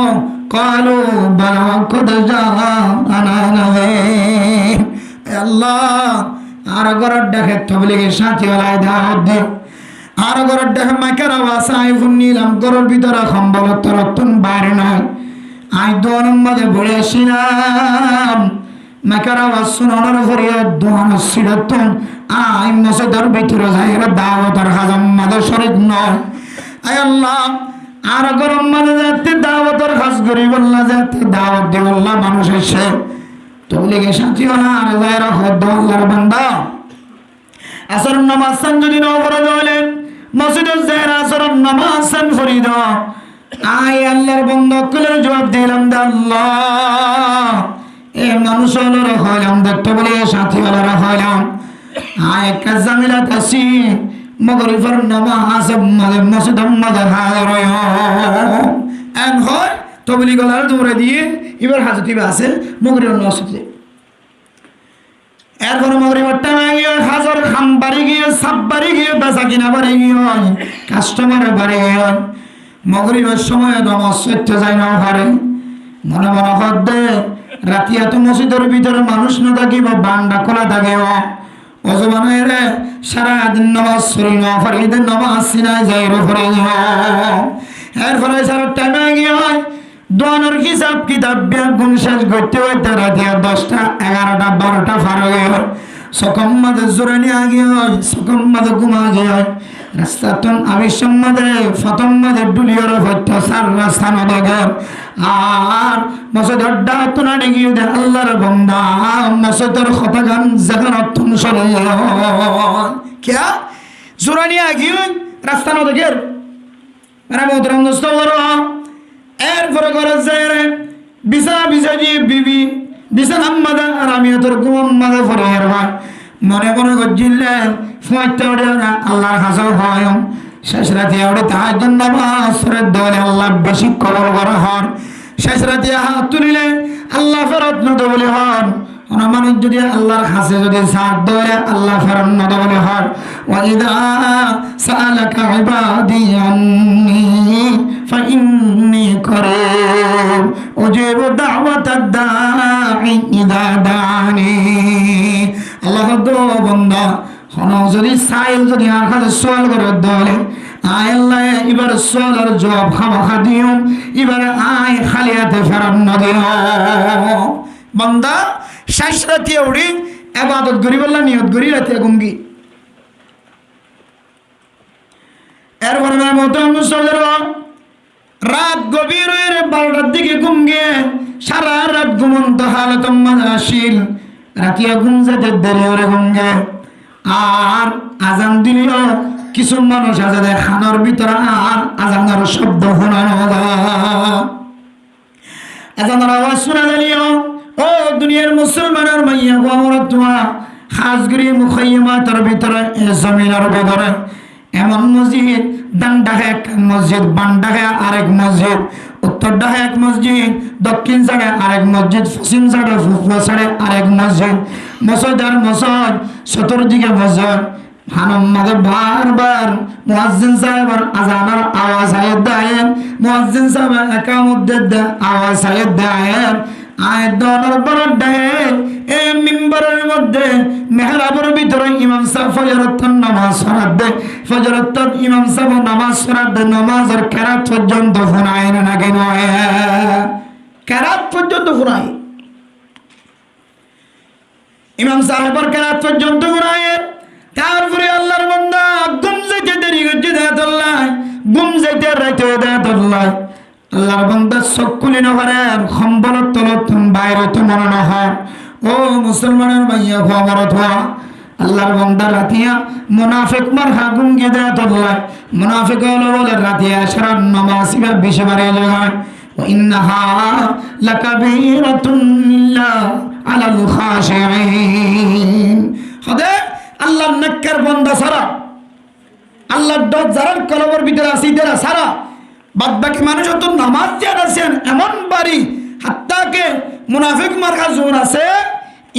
Speaker 1: কালু বালা কদ জাআনা নাযীর আল্লাহ আর গরর দেখে তাবলীগের সাথী ওলাই দাওয়াত দে আর গরর দেখে মাইকের আওয়াজ আইফোন নিলাম গরর ভিতরে সম্বল তরতন বাইরে নয় আই দোয়ানের মাঝে ভরে আসিলাম মাইকের আওয়াজ শোনানোর পরে দোয়ানের সিরতন আই মসজিদের ভিতরে যাই দাওয়াতের হাজাম মাঝে শরীক নয় আয় আল্লাহ আর গরম মাঝে যাতে দাওয়াতের কাজ করি বললা যাতে দাওয়াত দি বললা মানুষ এসে তবলিগে সাথী হলা আর যায় রাখো আল্লাহর বান্দা আসর নামাজ সান যদি না পড়া যাবে মসজিদের যায় আসর নামাজ সান ফরিদ আয় আল্লাহর বান্দা কুলের জবাব দিলাম দে আল্লাহ এ মানুষ হলো রাখলাম দেখতে বলে সাথী হলা রাখলাম আয় কাজামিলা তাসি মগরিবের নামাজ মসজিদের মাঝে হাজির এন হয় তবলিগ গলার দৌড়ে দিয়ে এবার হাজত আছে মগরিবের নসিতে এরপরে মগরিবের টাইমে গিয়ে হাজার খাম বাড়ি গিয়ে সাপ বাড়ি গিয়ে বেচা কিনা বাড়ি গিয়ে কাস্টমারের বাড়ি গিয়ে মগরিবের সময় নামাজ পড়তে যায় না ঘরে মনে মনে হদ্দে রাতি এত মসজিদের ভিতরে মানুষ না থাকিব বান্ডা খোলা থাকে অজমানে রে সারাদিন নামাজ পড়ি না ফরিদের নামাজ সিনাই যাই রফরে এরপরে সারা টাইমে গিয়ে দোয়ানোর হিসাব কিতাব গুণ শেষ করতে হইতে রাতে 10টা 11টা 12টা পার হয়ে সকম মাঝে জোরে নিয়ে গিয়ে সকম মাঝে ঘুমা গিয়ে রাস্তাতন আবিষ্যম মাঝে ফতম মাঝে ডুলিয়র হইতে সার রাস্তা না দেখেন আর মসজিদের ডাত না গিয়ে দেখ আল্লাহর বান্দা মসজিদের কথা গান যেখানে তুম সরে क्या জোরে নিয়ে গিয়ে রাস্তা না দেখেন মেরা মোহতরম দোস্ত বলো এরপরে করে যায় রে বিছানা বিছাই বিবি বিছানা মাদা আর আমি তোর ঘুম মাদা পরে আর হয় মনে মনে গজিলে ফুয়াইতে ওড়ে আল্লাহর হাজার হয় শেষ রাতে ওড়ে তাহাজ্জুদ নামাজ পড়ে দলে আল্লাহ বেশি কবুল করে হন শেষ রাতে হাত তুলিলে আল্লাহ ফেরত না তো বলে হন মানুষ যদি আল্লাহর কাছে যদি সাথ দেয় আল্লাহ ফেরত না তো বলে হন ওয়াইদা সালাকা ইবাদি আন্নী ফাইন্নী করিব উজিবু দাওয়াতাদ দাঈ ইযা দাআনি আল্লাহ দো বান্দা হনো যদি সাইল যদি আর কাছে সওয়াল করে দলে আয় আল্লাহ এবার সওয়ালের জবাব খামখা দিও এবার আয় খালি হাতে ফেরত না দিও বান্দা শেষ রাতে উড়ি ইবাদত করি বললা নিয়ত করি রাতে ঘুমগি এরপরে না মোহতরম মুসলমান রাত গভীর হয়ে 12টার দিকে ঘুম গিয়ে সারা রাত ঘুমন্ত হালত মাজাশিল রাতিয়া ঘুম যেতে দেরি হয়ে ঘুম গে আর আজান দিল কিছু মানুষ আছে খানার ভিতরে আর আজানের শব্দ শোনানো আজানের আওয়াজ শোনা দিলিও ও দুনিয়ার মুসলমানের মাইয়া গো আমরা তোমা হাজগিরি মুখাইমাতের ভিতরে জমিনের ভিতরে এমন মসজিদ ডান ডাকে এক মসজিদ বাম ডাকে আরেক মসজিদ উত্তর ডাকে এক মসজিদ দক্ষিণ সাইডে আরেক মসজিদ পশ্চিম সাইডে পূর্ব সাইডে আরেক মসজিদ মসজিদ আর মসজিদ চতুর্দিকে মসজিদ হানম মাঝে বারবার মুয়াজ্জিন সাহেবের আজানের আওয়াজ আয়াত দেয় মুয়াজ্জিন সাহেব একামত দেয় আওয়াজ আয়াত দেয় আয় দনের বরডে এই মিম্বরের মধ্যে মেহরাবের ভিতরে ইমাম সাহেব ফজরত নামাজ পড়াত দে ফজরত ইমাম সাহেব নামাজ পড়াত দে নামাজের কেরাত পর্যন্ত শোনায় না কেন কেরাত পর্যন্ত শোনায় ইমাম সাহেবের কেরাত পর্যন্ত শোনায় তারপরে আল্লাহর বান্দা ঘুম যাইতে দেরি করছে দেয়াতুল্লাহ ঘুম যাইতে রাইতে দেয়াতুল্লাহ আল্লাহর বান্দা চোখ খুলি নকরেন সম্বলত তলত বাইরতে মনে নহয় ও মুসলমানের মাইয়া খবরত হওয়া আল্লাহর বান্দা রাতিয়া মুনাফিক মার হাগুম গে দেয়াতুল্লাহ মুনাফিক হলো বলে রাতিয়া সারা নামাজ ইবা বেশি বাড়িয়ে যায় ইন্নাহা লাকাবীরাতুন ইল্লা আলাল খাশিঈন হদে আল্লাহর নেককার বান্দা সারা আল্লাহর ডর যারা কলবের ভিতরে আছে এরা সারা বাদবাকি মানুষ তো নামাজ জান আছেন এমন বাড়ি হাত্তাকে মুনাফিক মার্কা জোন আছে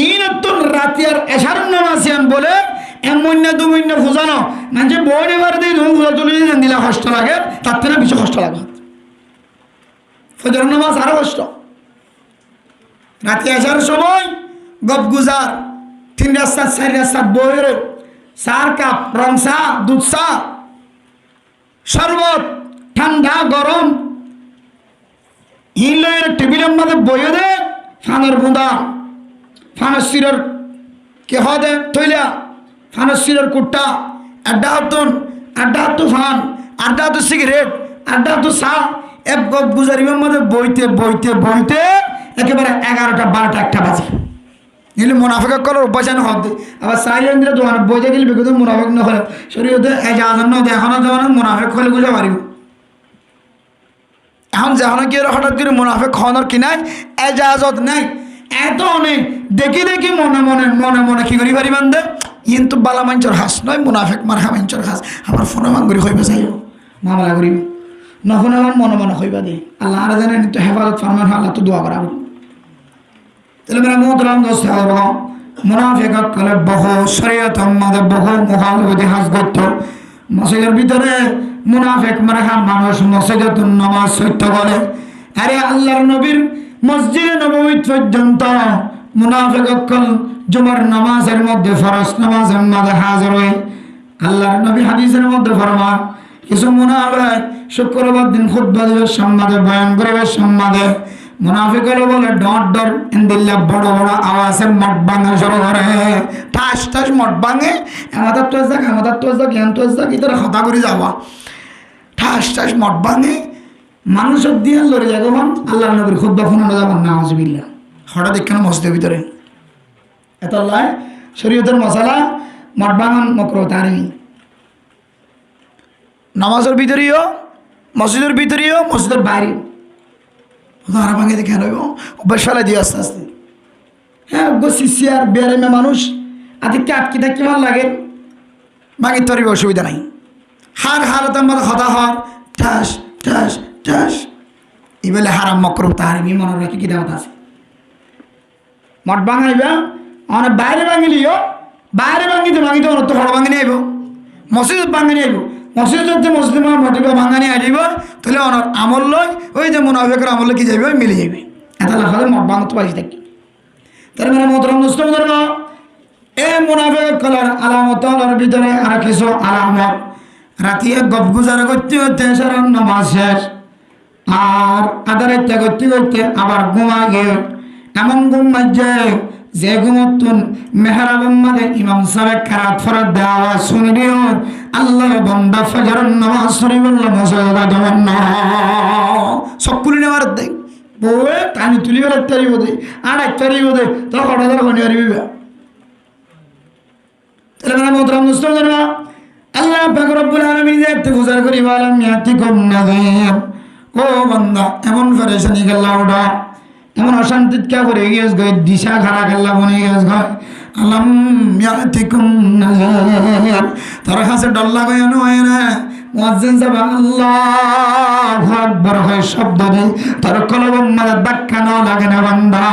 Speaker 1: ইনতুন রাতিয়ার এশার নামাজিয়ান বলে এমন না দুই মিনিট ফুজানো মানে বড়ি বার দিয়ে ধুম ফুজা তুলে দিলে কষ্ট লাগে তার থেকে বেশি কষ্ট লাগে ফজর নামাজ আরো কষ্ট রাতে আসার সময় গপ গুজার 3 রাস্তা 4 রাস্তা বইরে 4 কাপ রং চা দুধ চা শরবত ঠান্ডা গরম ইলের টেবিলের মধ্যে বইয়ে দে ফানের বুঁদা ফানের শিরের কে হদে তৈলা ফানের শিরের কুট্টা আড্ডা হাতু ফান আড্ডা হাতু সিগারেট আড্ডা হাতু চা এক গপ গুজারিমের মধ্যে বইতে বইতে বইতে একেবারে 11টা 12টা 1টা বাজে নিলে মুনাফিক করার উপায় না হতে আবার সাইলেন্ট দিলে দোকানে বইতে গেলে বিগত মুনাফিক না হলে শরীয়তে এজাজত না দেখানো যাবে না মুনাফিক হলে বুঝে পারিব এখন যখন কি হঠাৎ করে মুনাফিক হওয়ার কি নাই এজাজত নাই এত অনেক দেখি দেখি মনে মনে মনে মনে কি করি পারি বান্ধে কিন্তু বালা মাঞ্চর হাস নয় মুনাফিক মারহা মাঞ্চর হাস আমার ফোনে মাঙ্গুরি হইবে চাইব মামলা করিব নখন আমার মনে মনে হইবা দে আল্লাহ আর জানেন তো হেফাজত ফরমান আল্লাহ তো দোয়া করা তাহলে মেরা মোহতরম দোস্ত মুনাফিক কলে বহু শরীয়ত আমাদের বহু মুখালবতি হাস করত মসজিদের ভিতরে মুনাফিক মারহা মানুষ মসজিদে নামাজ সত্য বলে আরে আল্লাহর নবীর মসজিদে নববী পর্যন্ত মুনাফিক কল জুমার নামাজের মধ্যে ফরজ নামাজের মধ্যে হাজির হয় আল্লাহর নবী হাদিসের মধ্যে ফরমান কিছু মুনাফিক শুক্রবার দিন খুতবা দিবে সম্মাদে বয়ান করিবে সম্মাদে মুনাফিক হলো বলে ডর ডর ইন্দিল্লা বড় বড় আওয়াজে মঠ ভাঙা শুরু করে ঠাস ঠাস মঠ ভাঙে আমাদের তো জ্ঞান তো ইতর হতা করে যাওয়া ঠাস ঠাস মঠ ভাঙে মানুষের দিয়ে লড়ে যায় কখন আল্লাহ নবীর খুতবা শোনানো যাবেন না আউযুবিল্লাহ হঠাৎ দেখেন মসজিদের ভিতরে এত আল্লাহ শরীয়তের মশালা মঠ ভাঙান মকরুহ তাহরিম নামাজের ভিতরেও মসজিদের ভিতরেও মসজিদের বাইরেও আরো ভাঙে দেখে রইব অভ্যাস ফেলাই দিয়ে আস্তে আস্তে হ্যাঁ সিসিয়ার বেড়েমে মানুষ আদিকে আটকে থাকতে ভালো লাগে ভাঙির তরিব অসুবিধা নাই হার হারতে আমার হতা হর ঠাস ঠাস ঠাস এই বলে হারাম মকরুহ তাহরিম মনে রাখি কি দাওয়াত আছে মঠ ভাঙাইবা অনেক বাইরে ভাঙিলিও বাইরে ভাঙিতে অনেক তো হড় ভাঙি আইব মসজিদ ভাঙি আইব মসজিদ যদি মসজিদ মটিবা ভাঙানি আইব তাহলে অনার আমল লয় ওই যে মুনাফিকের আমল কি যাবে মিলে যাবে এটা লাগালে মঠ ভাঙতে পারি থাকি তার মানে মোহতরম দোস্ত এই মুনাফিক কলার আলামতর ভিতরে আর কিছু আলামত রাতিয়ে গপ গুজার করতে করতে সারান নামাজ শেষ আর আদারিত্য করতে করতে আবার ঘুমা গিয়ে এমন ঘুম মাঝে যে ঘুমতুন মেহরাবের মাঝে ইমাম সাহেব কেরাত ফরত দেওয়া শুনিও আল্লাহর বান্দা ফজরের নামাজ পড়ি বলল মসজিদে যাবেন না সব পুলি নেওয়ার দেখ বউয়ে টানি তুলি বেলা তারি বোধে আর এক তারি বোধে তো হঠাৎ হনি পারিবি তাহলে মানে মোহতরম মুসলিম জানা আল্লাহ পাক রব্বুল আলামিন যে গুজার করি বলেন ইয়াতিকুম নাযীর ও বান্দা এমন পরেশানি গেল ওটা এমন অশান্তি কে করে গিয়েছে গো দিশা খারা খেলা বনে গেছে গো আলম ইয়াতিকুম নাযীর তার কাছে ডর লাগে না হয় না মুয়াজ্জিন সাহেব আল্লাহু আকবার হয় শব্দ দেয় তার কলবের মধ্যে ধাক্কা না লাগে না বান্দা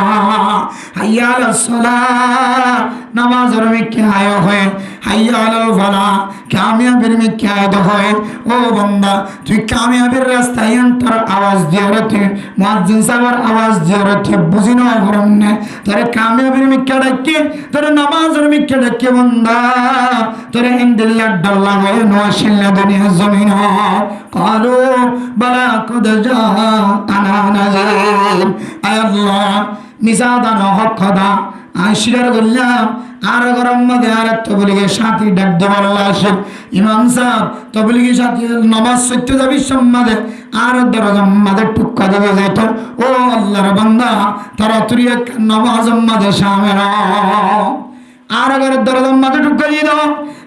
Speaker 1: হাইয়া আলাস সালাহ নামাজের মিকে আয় হয়, হাইয়া আলাল ফালাহ কামিয়াবির মিকে আয় হয়। ও বান্দা, তুই কামিয়াবির রাস্তায় তোর আওয়াজ দিয়ে রে, তুই মুয়াজ্জিন সাহেবের আওয়াজ দিয়ে রে, তুই বুঝি না করনে তোরে কামিয়াবির মিকে ডাকি, তোরে নামাজের মিকে ডাকি বান্দা, তোরে ইনদিল্লাহ ডাল্লা হয়ে নওয়াশিল্লা দুনিয়া জমিন। কালু বালা কদ জাআনা নাযীর, আয় আল্লাহ মিজাদান হক খোদা আমি স্বীকার করলাম। আর গরম মধ্যে আর তবলিগের সাথী ডাক দেওয়াল্লা আসেন ইমাম সাহেব, তবলিগের সাথী নামাজ সত্য যাবি সম্মাদে আর দরজা মাদের টুক্কা দেবে যেত। ও আল্লাহর বান্দা, তারা তুই এক নামাজ মাদে সামের আর আগের দরজা মাদে টুক্কা দিয়ে দাও,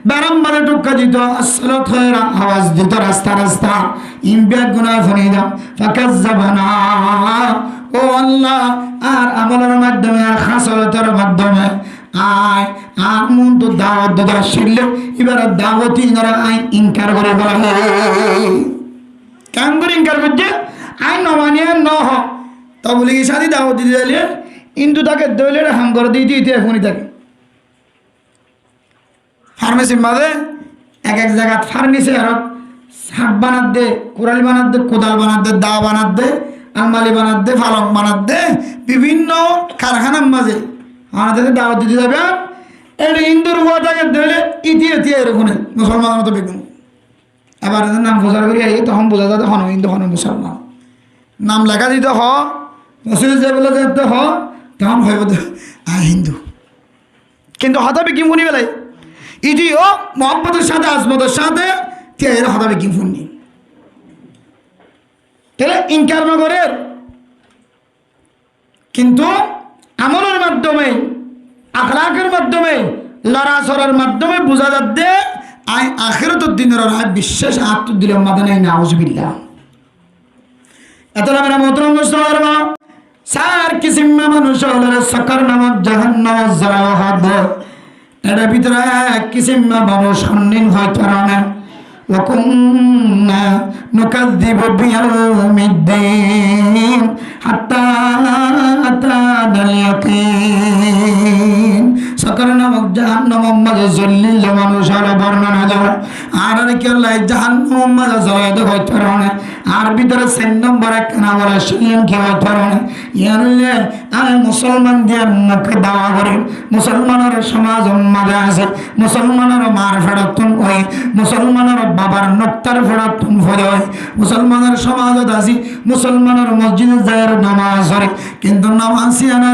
Speaker 1: বেরাম মাদে টুক্কা দিত, আসসালাত খায়রা আওয়াজ দিত রাস্তা রাস্তা, ইমবিয়া গুনাহ ফনি দাও ফাকাজ্জাবানা। ও আল্লাহ, আর আমলের মাধ্যমে আর খাসলতের মাধ্যমে আয় আমন তো দাওয়াত দাদা শিখলে এবার দাওয়াতি ইনারা আইন ইনকার করে বলা কেন করে ইনকার করছে? আইন নমানিয়ে ন হ তবলিগি সাথে দাওয়াত দিতে দিলে কিন্তু তাকে দইলে হাম করে দিতে দিতে এখনই থাকে ফার্মেসির মাঝে এক এক জায়গা ফার্নিচার শাক বানাত দে, কোরালি বানাত দে, কোদাল বানাত দে, দা বানাত দে, আলমারি বানাত দে, ফালক বানাত দে, বিভিন্ন কারখানার মাঝে আমাদের দাওয়াত দিতে যাবে। এটা হিন্দুর হওয়াটাকে দিলে ইতিহাস এরকম মুসলমান মতো বেগুন। এবার নাম প্রচার করি আই তখন বোঝা যাতে হন হিন্দু হন মুসলমান, নাম লেখা দিতে হ মসজিদ যে বলে যেতে হ তখন হইব হিন্দু, কিন্তু হতাবে কি মনি বেলায় ইদিও মোহাম্মদের সাথে আজমতের সাথে এরা হতাবে কি ফুননি তাহলে ইনকার নগরের। কিন্তু আমলের মাধ্যমে আখলাকের মাধ্যমে লড়াচড়ার মাধ্যমে বোঝা যাচ্ছে আই আখিরাতের দিনের রায় বিশ্বাস আত্মদিলের মাঝে নাই নাউজুবিল্লাহ। এত নামের মোহতরম মুসলমান চার কিসিমে মানুষ হলে সাকার নামক জাহান্নাম যারা হাত এর ভিতরে এক কিসিমে মানুষ সন্নিন হয় কারণে وكنا نكذب بيوم الدين حتى أتانا اليقين। সকর নামক জাহান্নাম মাঝে জল্লিল মানুষের বর্ণনা দেওয়া আর কি আল্লাহ জাহান্নাম মাঝে জ্বলাই দেওয়া হইতে পারে আর ভিতরে 4 নম্বর এক নাম শিলিন কি হইতে পারে ইয়ারলে আমি মুসলমান দিয়ে মুখে দাওয়া করি মুসলমানের সমাজ মাঝে আছে মুসলমানের মার ফেরতুন হয় মুসলমানের বাবার নক্তার ফেরতুন হয় মুসলমানের সমাজত আছি মুসলমানের মসজিদে যায় নামাজ পড়ে কিন্তু নামাজ সিয়ানা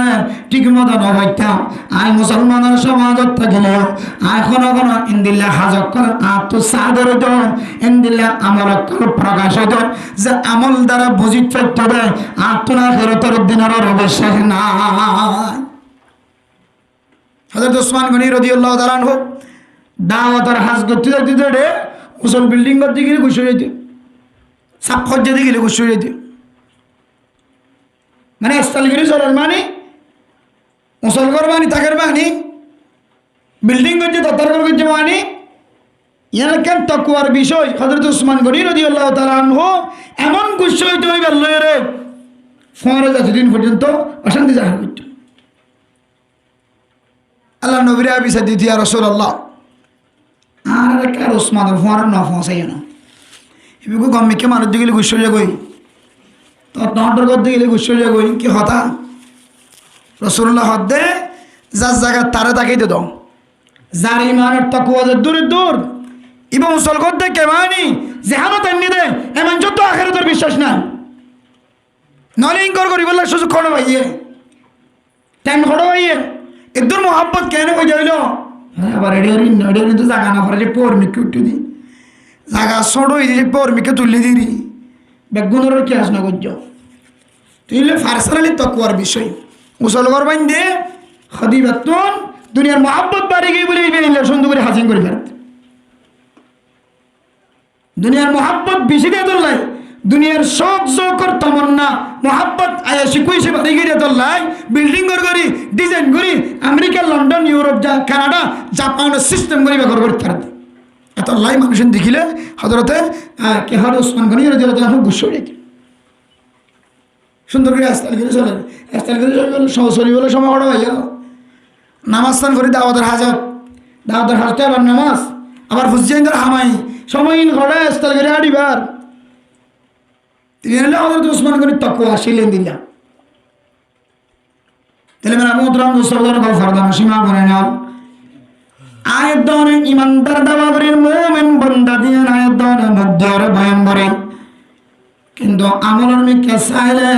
Speaker 1: ঠিক মতো না হইতাম আই মুসলমানের সমাজত থাকিলে এখনো কোনো ইন্দিল্লা হাজক করে আত্মসাদর দেয় ইন্দিল্লা আমল প্রকাশ দেয় যে আমল দ্বারা বুঝিত ফেরতে দেয় আত্মনা ফেরতের দিনের বিশ্বাস নাই। হযরত ওসমান গনি রাদিয়াল্লাহু তাআলা আনহু দাওয়াতের হাজ করতে দিতে রে উসল বিল্ডিং এর দিকে ঘুরে যেতে সাপ খজ্জে দিকে ঘুরে যেতে মানে স্থলগিরি চলার মানে মুসলগর বাণী তাকের বাণী বিল্ডিং করছে তত্তরগর করছে বাণী ইয়ার তকুয়ার বিষয় হযরত ওসমান গনি রাদিয়াল্লাহু তাআলা আনহু এমন গুচ্ছ হইতে হইবে রে ফোয়ারা যতদিন পর্যন্ত অশান্তি জাহার করত আল্লাহ নবীর আবিসা দিতি ইয়া রাসূলুল্লাহ আর কার ওসমানের ফোয়ারা না ফসাইও না এবিকু গম্মিকে মানুষ দিকে গুচ্ছ হয়ে গই তো নটর করতে গেলে গুচ্ছ হয়ে গই কি হতা রাসূলুল্লাহ হদ্দে যার জায়গা তারা তাকাইতে দাও যার ইমানের তাকওয়া দূরে দূর ইবা মুসলমান দেখে মানি যেহানো তেমনি দে এমন যত আখিরাতের বিশ্বাস না নলে ইনকার করি বললে সুযোগ খড় ভাইয়ে টাইম খড় ভাইয়ে এদুর মোহাম্মত কেন হয়ে যাইল আবার এডিয়ারি তো জায়গা না করে পৌর্মিকে উঠে দি জায়গা ছোট হয়ে দিয়ে পৌর্মিকে তুলে দিরি বেগুনের কি আস না করছ তুই ফার্সালি তকুয়ার বিষয় মুসলমান বাইন দে খদি বেতন দুনিয়ার মোহাম্মত বাড়ি গিয়ে বলে সুন্দর করে হাসিং করে ফেরত দুনিয়ার মোহাম্মত বেশি দিয়ে তোলাই দুনিয়ার শোক জোকর তমন্না মোহাম্মত আয়াসি কুইসে বাড়ি গিয়ে তোলাই বিল্ডিং করি ডিজাইন করি আমেরিকা লন্ডন ইউরোপ কানাডা জাপানের সিস্টেম করি বের করে ফেরত এত লাই মানুষ দেখিলে হজরতে কে হর ওসমান গনি রাদিয়াল্লাহু গুসো রেখে সুন্দর করে আস্তাল করে চলে আস্তাল করে চলে সহসরি বলে সময় করা ভাইয়া নামাজ স্থান করি দাওয়াতের হাজতে আবার নামাজ আবার হুসেইনদের হামাই সময়হীন ঘরে স্থল করে আড়িবার তিনি হলে হজরত উসমান গনি তকওয়া আসিলেন দিলা তাহলে মেরা মোহতরম দোস্তর গো ফরদান সীমা করে নাও আয়াত দনে ইমানদার দাওয়াবরের মুমিন বান্দা দিয়ে আয়াত দনে মধ্যরে বয়ান করে কিন্তু আমলের মিকে চাইলে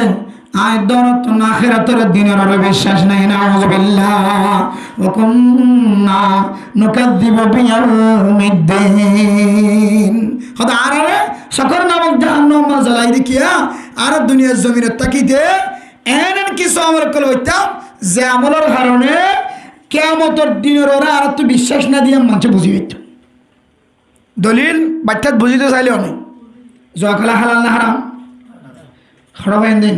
Speaker 1: আয়াত দনে তো আখিরাতের দিনের আর বিশ্বাস নাই নাউযুবিল্লাহ ওয়া কুন্না নুকাযযিবু বিয়াউমিদ্দিন খোদা আরে সকর নামক জাহান্নাম জ্বালাই দেখিয়া আর দুনিয়ার জমিনে তাকিতে এমন কিছু আমল কল হইতাম যে আমলের কারণে কিয়ামতের দিনের ওরা আর তো বিশ্বাস না দিয়ে মানুষ বুঝি হইত দলিল বাচ্চাত বুঝিতে চাইলে অনেক জোয়া খেলা হালাল না হারাম হড়বাইন দিন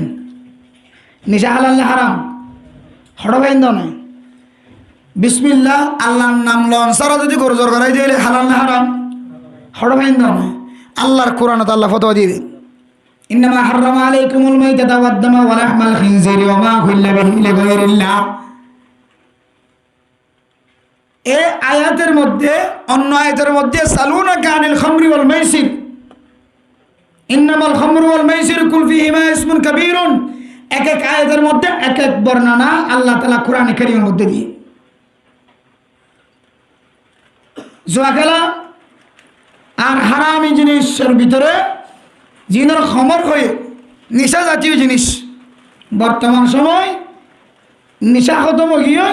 Speaker 1: নিশা হালাল না হারাম হড়বাইন দাও নাই বিসমিল্লাহ আল্লাহর নাম লন সারা যদি গরু জোর করাই দিলে হালাল না হারাম হড়বাইন দাও নাই আল্লাহর কোরআনত আল্লাহ ফতোয়া দিয়ে দিন ইন্নামা হাররামা আলাইকুমুল মাইতাতা ওয়াদ দামা ওয়া লাহমাল খিনজিরি ওয়া মা উহিল্লা বিহি লিগাইরিল্লাহ এই আয়াতের মধ্যে অন্য আয়াতের মধ্যে সালুনাকা আনিল খামরি ওয়াল মাইসির ইন্নামাল খামরু ওয়াল মাইসির কুল ফীহিমা ইসমুন কাবীরুন এক এক আয়াতের মধ্যে এক এক বর্ণনা আল্লাহ তাআলা কোরআনে কারীমের মধ্যে দিয়ে জুয়া খেলা আর হারামি জিনিসের ভিতরে জিনের খমর হয়ে নিশা জাতীয় জিনিস বর্তমান সময় নিশা খতম গিয়ে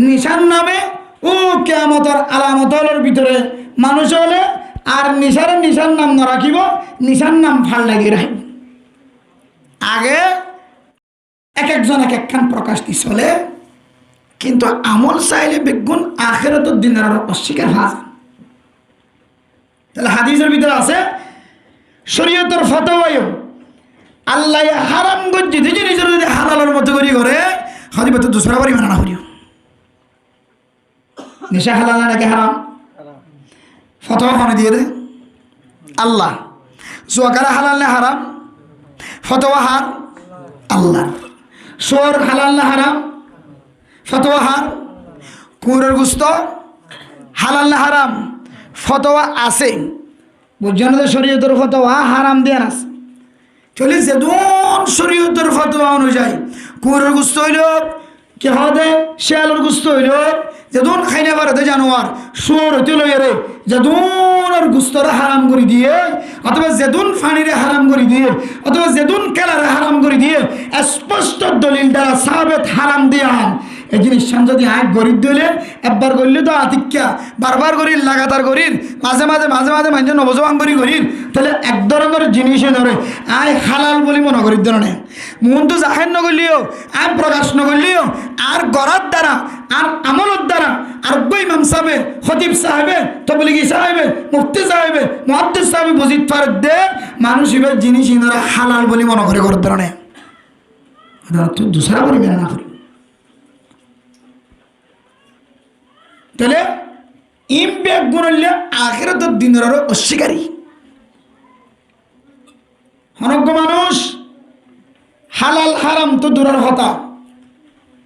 Speaker 1: নিশার নামে ও কিয়ামতের আলামতের ভিতরে মানুষ হলে আর নিশার নাম না রাখিব নিশার নাম ফাল লাগিয়ে রাখিব আগে এক একজন এক একখান প্রকাশ দি চলে কিন্তু আমল চাইলে বেগুন আখিরাতের দিনের আর অস্বীকার হয় তাহলে হাদিসের ভিতরে আছে শরীয়তের ফতোয়ায় আল্লাহ হারাম গজ্জি যে নিজের যদি হালালের মতো করি করে হদিবে তো দুসরা বাড়ি মানা না করিও নিশা হালাল নাকি হারাম ফতোয়া কোনে দিয়ে দে আল্লাহ জুয়াকারা হালাল না হারাম ফতোয়া হার আল্লাহ সোর হালাল না হারাম ফতোয়া হার কুকুরের গোশত হালাল না হারাম ফতোয়া আছে বুঝছেন যে শরীয়তের ফতোয়া হারাম দেন আছে চলে যেদুন শরীয়তের ফতোয়া অনুযায়ী কুকুরের গোশত হইল কে হদে শিয়ালের গোশত হইল যেদুন খাইনে পারে জানোয়ার সুর হইতে লইয়ারে যেদুনের গোশতরে হারাম করে দিয়ে অথবা যেদুন ফানিরে হারাম করে দিয়ে অথবা যেদুন কেলারে হারাম করে দিয়ে স্পষ্ট দলিল দ্বারা সাবেত হারাম দিয়ে আন এই জিনিস যদি আয় গরিব দিলে একবার করলে তো আতিক্যা বারবার করিল লাগাতার করিল মাঝে মাঝে মানুষ নবজবান করিল তাহলে এক ধরনের জিনিসে ধরে আয় হালাল বলি মনে করি ধরনের মন তো জাহের নগরলিও আয় প্রকাশ নগরলিও আর গড়ার দ্বারা আর আমলের দ্বারা আর ইমাম সাহেবে খতিব সাহেবে তবলিগি সাহেবে মুফতি সাহেবে মুহাদ্দিস সাহেবে বুঝিত পারে দে মানুষ এবার জিনিস ধরে হালাল বলি মনে করে করার ধরনের তো দুসরা বলি মেনে না করি তাহলে ইমপ্যাক্ট গুণলে আখিরাতের দিনের আরো অস্বীকারী হনজ্ঞ মানুষ হালাল হারাম তো দূরের কথা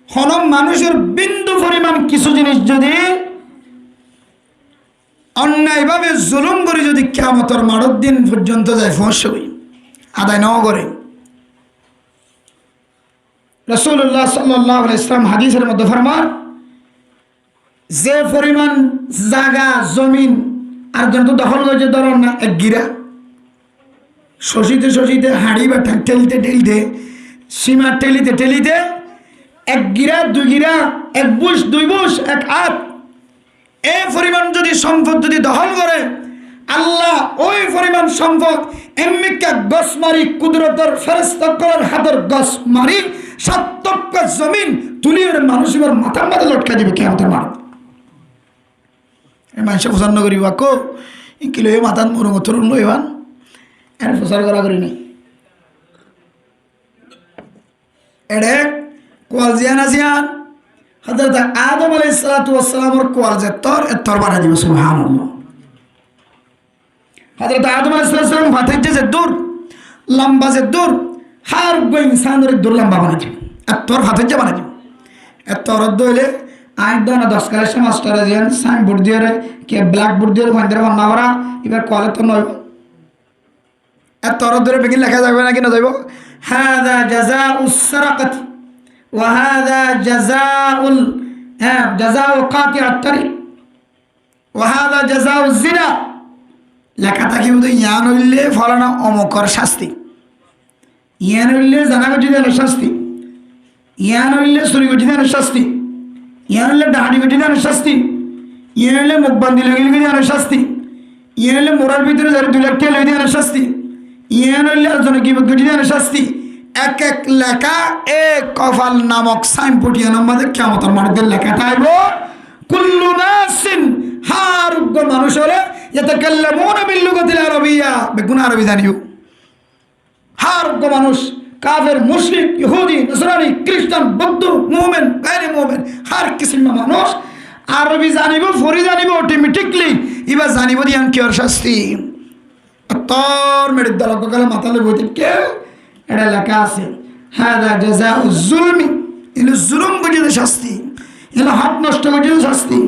Speaker 1: হনম মানুষের বিন্দু পরিমাণ কিছু জিনিস যদি অন্যায়ভাবে জুলুম করে যদি কিয়ামতের মাঠের দিন পর্যন্ত যায় ফসই আদায় নাও করে রাসূলুল্লাহ সাল্লাল্লাহু আলাইহি ওয়াসাল্লাম হাদিসের মধ্যে ফরমান যে পরিমাণ জায়গা জমিন আর জন তো দখল করেছে ধরুন না এক গিরা শশীতে হাঁড়ি বা ঠেলতে সীমা ঠেলিতে এক গিরা দুই গিরা এক বুশ দুই বুশ এক হাত এই পরিমাণ যদি সম্পদ যদি দখল করে আল্লাহ ওই পরিমাণ সম্পদ এমনিকা গছ মারি কুদরতের ফেরেশতার হাতের গছ মারি 7 টুকরা জমিন তুলিয়ে মানুষের মাথার মাথা লটকা দিবে কিয়ামতের মাঠে মানুষে পছন্দ করিব আকো কি লই মাথাত মরুম তরুণ লইবান এর প্রচার করা করি নাই এডে কোয়াল জিয়ান আসিয়ান হযরত আদম আলাইহিস সালাতু ওয়াস সালামের কোয়াল যে তর বানা দিব সুবহানাল্লাহ হযরত আদম আলাইহিস সালাম ফাতেছে যে দূর লম্বা যে দূর হার গো ইনসানের দূর লম্বা বানা দিব আর তর ফাতেছে বানা দিব এত রদ হইলে আই দোনা 10 ক্লাসে মাস্টার যেন সাইনবোর্ড দিয়ে কে ব্ল্যাকবোর্ড দিয়ে ফাইন্ডার বান্না করা এবার কলে তো নয় এত তর ধরে বেগিন লেখা যাবে না কিনা যাইব হাদা জাযাউস সারাকাত ওয়া হাদা জাযাউল জাযাউ কাতিআত তারিক ওয়া হাদা জাযাউজ জিনা লেখা থাকি বুঝি ইয়ান হইলে ফলানা অমকর শাস্তি ইয়ান হইলে জানা গজিদানের শাস্তি ইয়ান হইলে চুরি গজিদানের শাস্তি ইয়ান হইলে ডাহানি গজিদানের শাস্তি ইয়ান হইলে মুখবান্দি লেগে গজিদানের শাস্তি ইয়ান হইলে মোড়ার ভিতরে যারা 2 লাখ টাকা লেগে শাস্তি ইয়ান হইলে একজন গিবত গজিদানের শাস্তি এক এক লেখা এক কফাল নামক সাইনবোর্ড ইয়ানোর মধ্যে কিয়ামতের মাঠে লেখা থাকব কুল্লু নাসিন হারুগ্য মানুষ হলে ইয়াতাকাল্লামুনা বিল লুগাতিল আরাবিয়্যা বেগুন আরবি জানিও হারুগ্য মানুষ কাফের মুশরিক ইহুদি নসরানি খ্রিস্টান বৌদ্ধ মুমিন গায়রে মুমিন হর কিসিমের মানুষ আরবি জানিব ফরি জানিব অটোমেটিকলি ইবা জানিব দিয়ান কি আর শাস্তি তোর মেরে দলক গলা মাথালে বইতে কে এটা লেখা আছে হাদা জাযাউজ জুলমি ইলো জুলুম গজিতে শাস্তি ইলো হাত নষ্ট গজিতে শাস্তি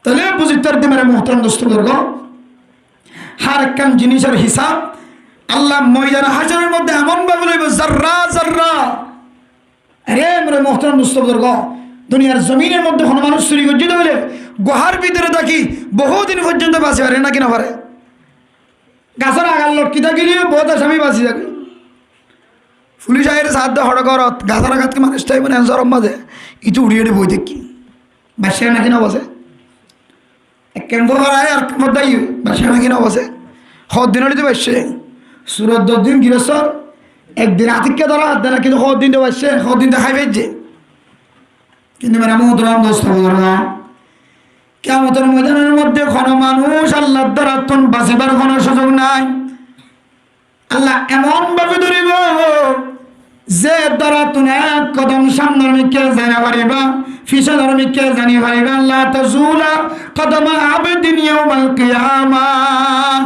Speaker 1: তাহলে বুঝিতার দিমারে মুহতারাম দোস্তবর্গ হার একখান জিনিসের হিসাব আল্লাহ ময়দান হাজারের মধ্যে এমন ভাবে লইব জাররা জাররা আরে মেরে মুহতারাম দোস্তবর্গ দুনিয়ার জমিনের মধ্যে কোন মানুষ চুরি গজিতে বলে গুহার ভিতরে থাকি বহুদিন পর্যন্ত বাঁচি পারে না কিনা পারে গাছের আগার লটকি থাকিলেও বহুত আসামি বাঁচি থাকে পুলিশ আয়ের সাহায্য হড়করত গাছের আঘাতকে মানুষটাই মানে সরম মাঝে ইটু উড়িয়ে বই দেখি বাসে নাকি না বসে কেমন করায় আর কেমন দায়ী বাসে নাকি না বসে হদ দিন হলে বাসছে সুরত 10 দিন গিরস্তর একদিন আতিককে ধরা হাত দেয় না কিন্তু হদ দিন বাসছে হদ দিন দেখাই ফেলছে কিন্তু মানে মুহতারাম দোস্ত না কিয়ামতের ময়দানের মধ্যে কোনো মানুষ আল্লাহর দ্বারা বাঁচিবার কোনো সুযোগ নাই আল্লাহ এমন ভাবে ধরিব যে দ্বারা তুমি এক কদম সামনের মিকে জানা পারিবা পিছনের মিকে জানি পারিবা আল্লাহ তাজুলা কদমা আবদিন ইয়াউমাল কিয়ামাহ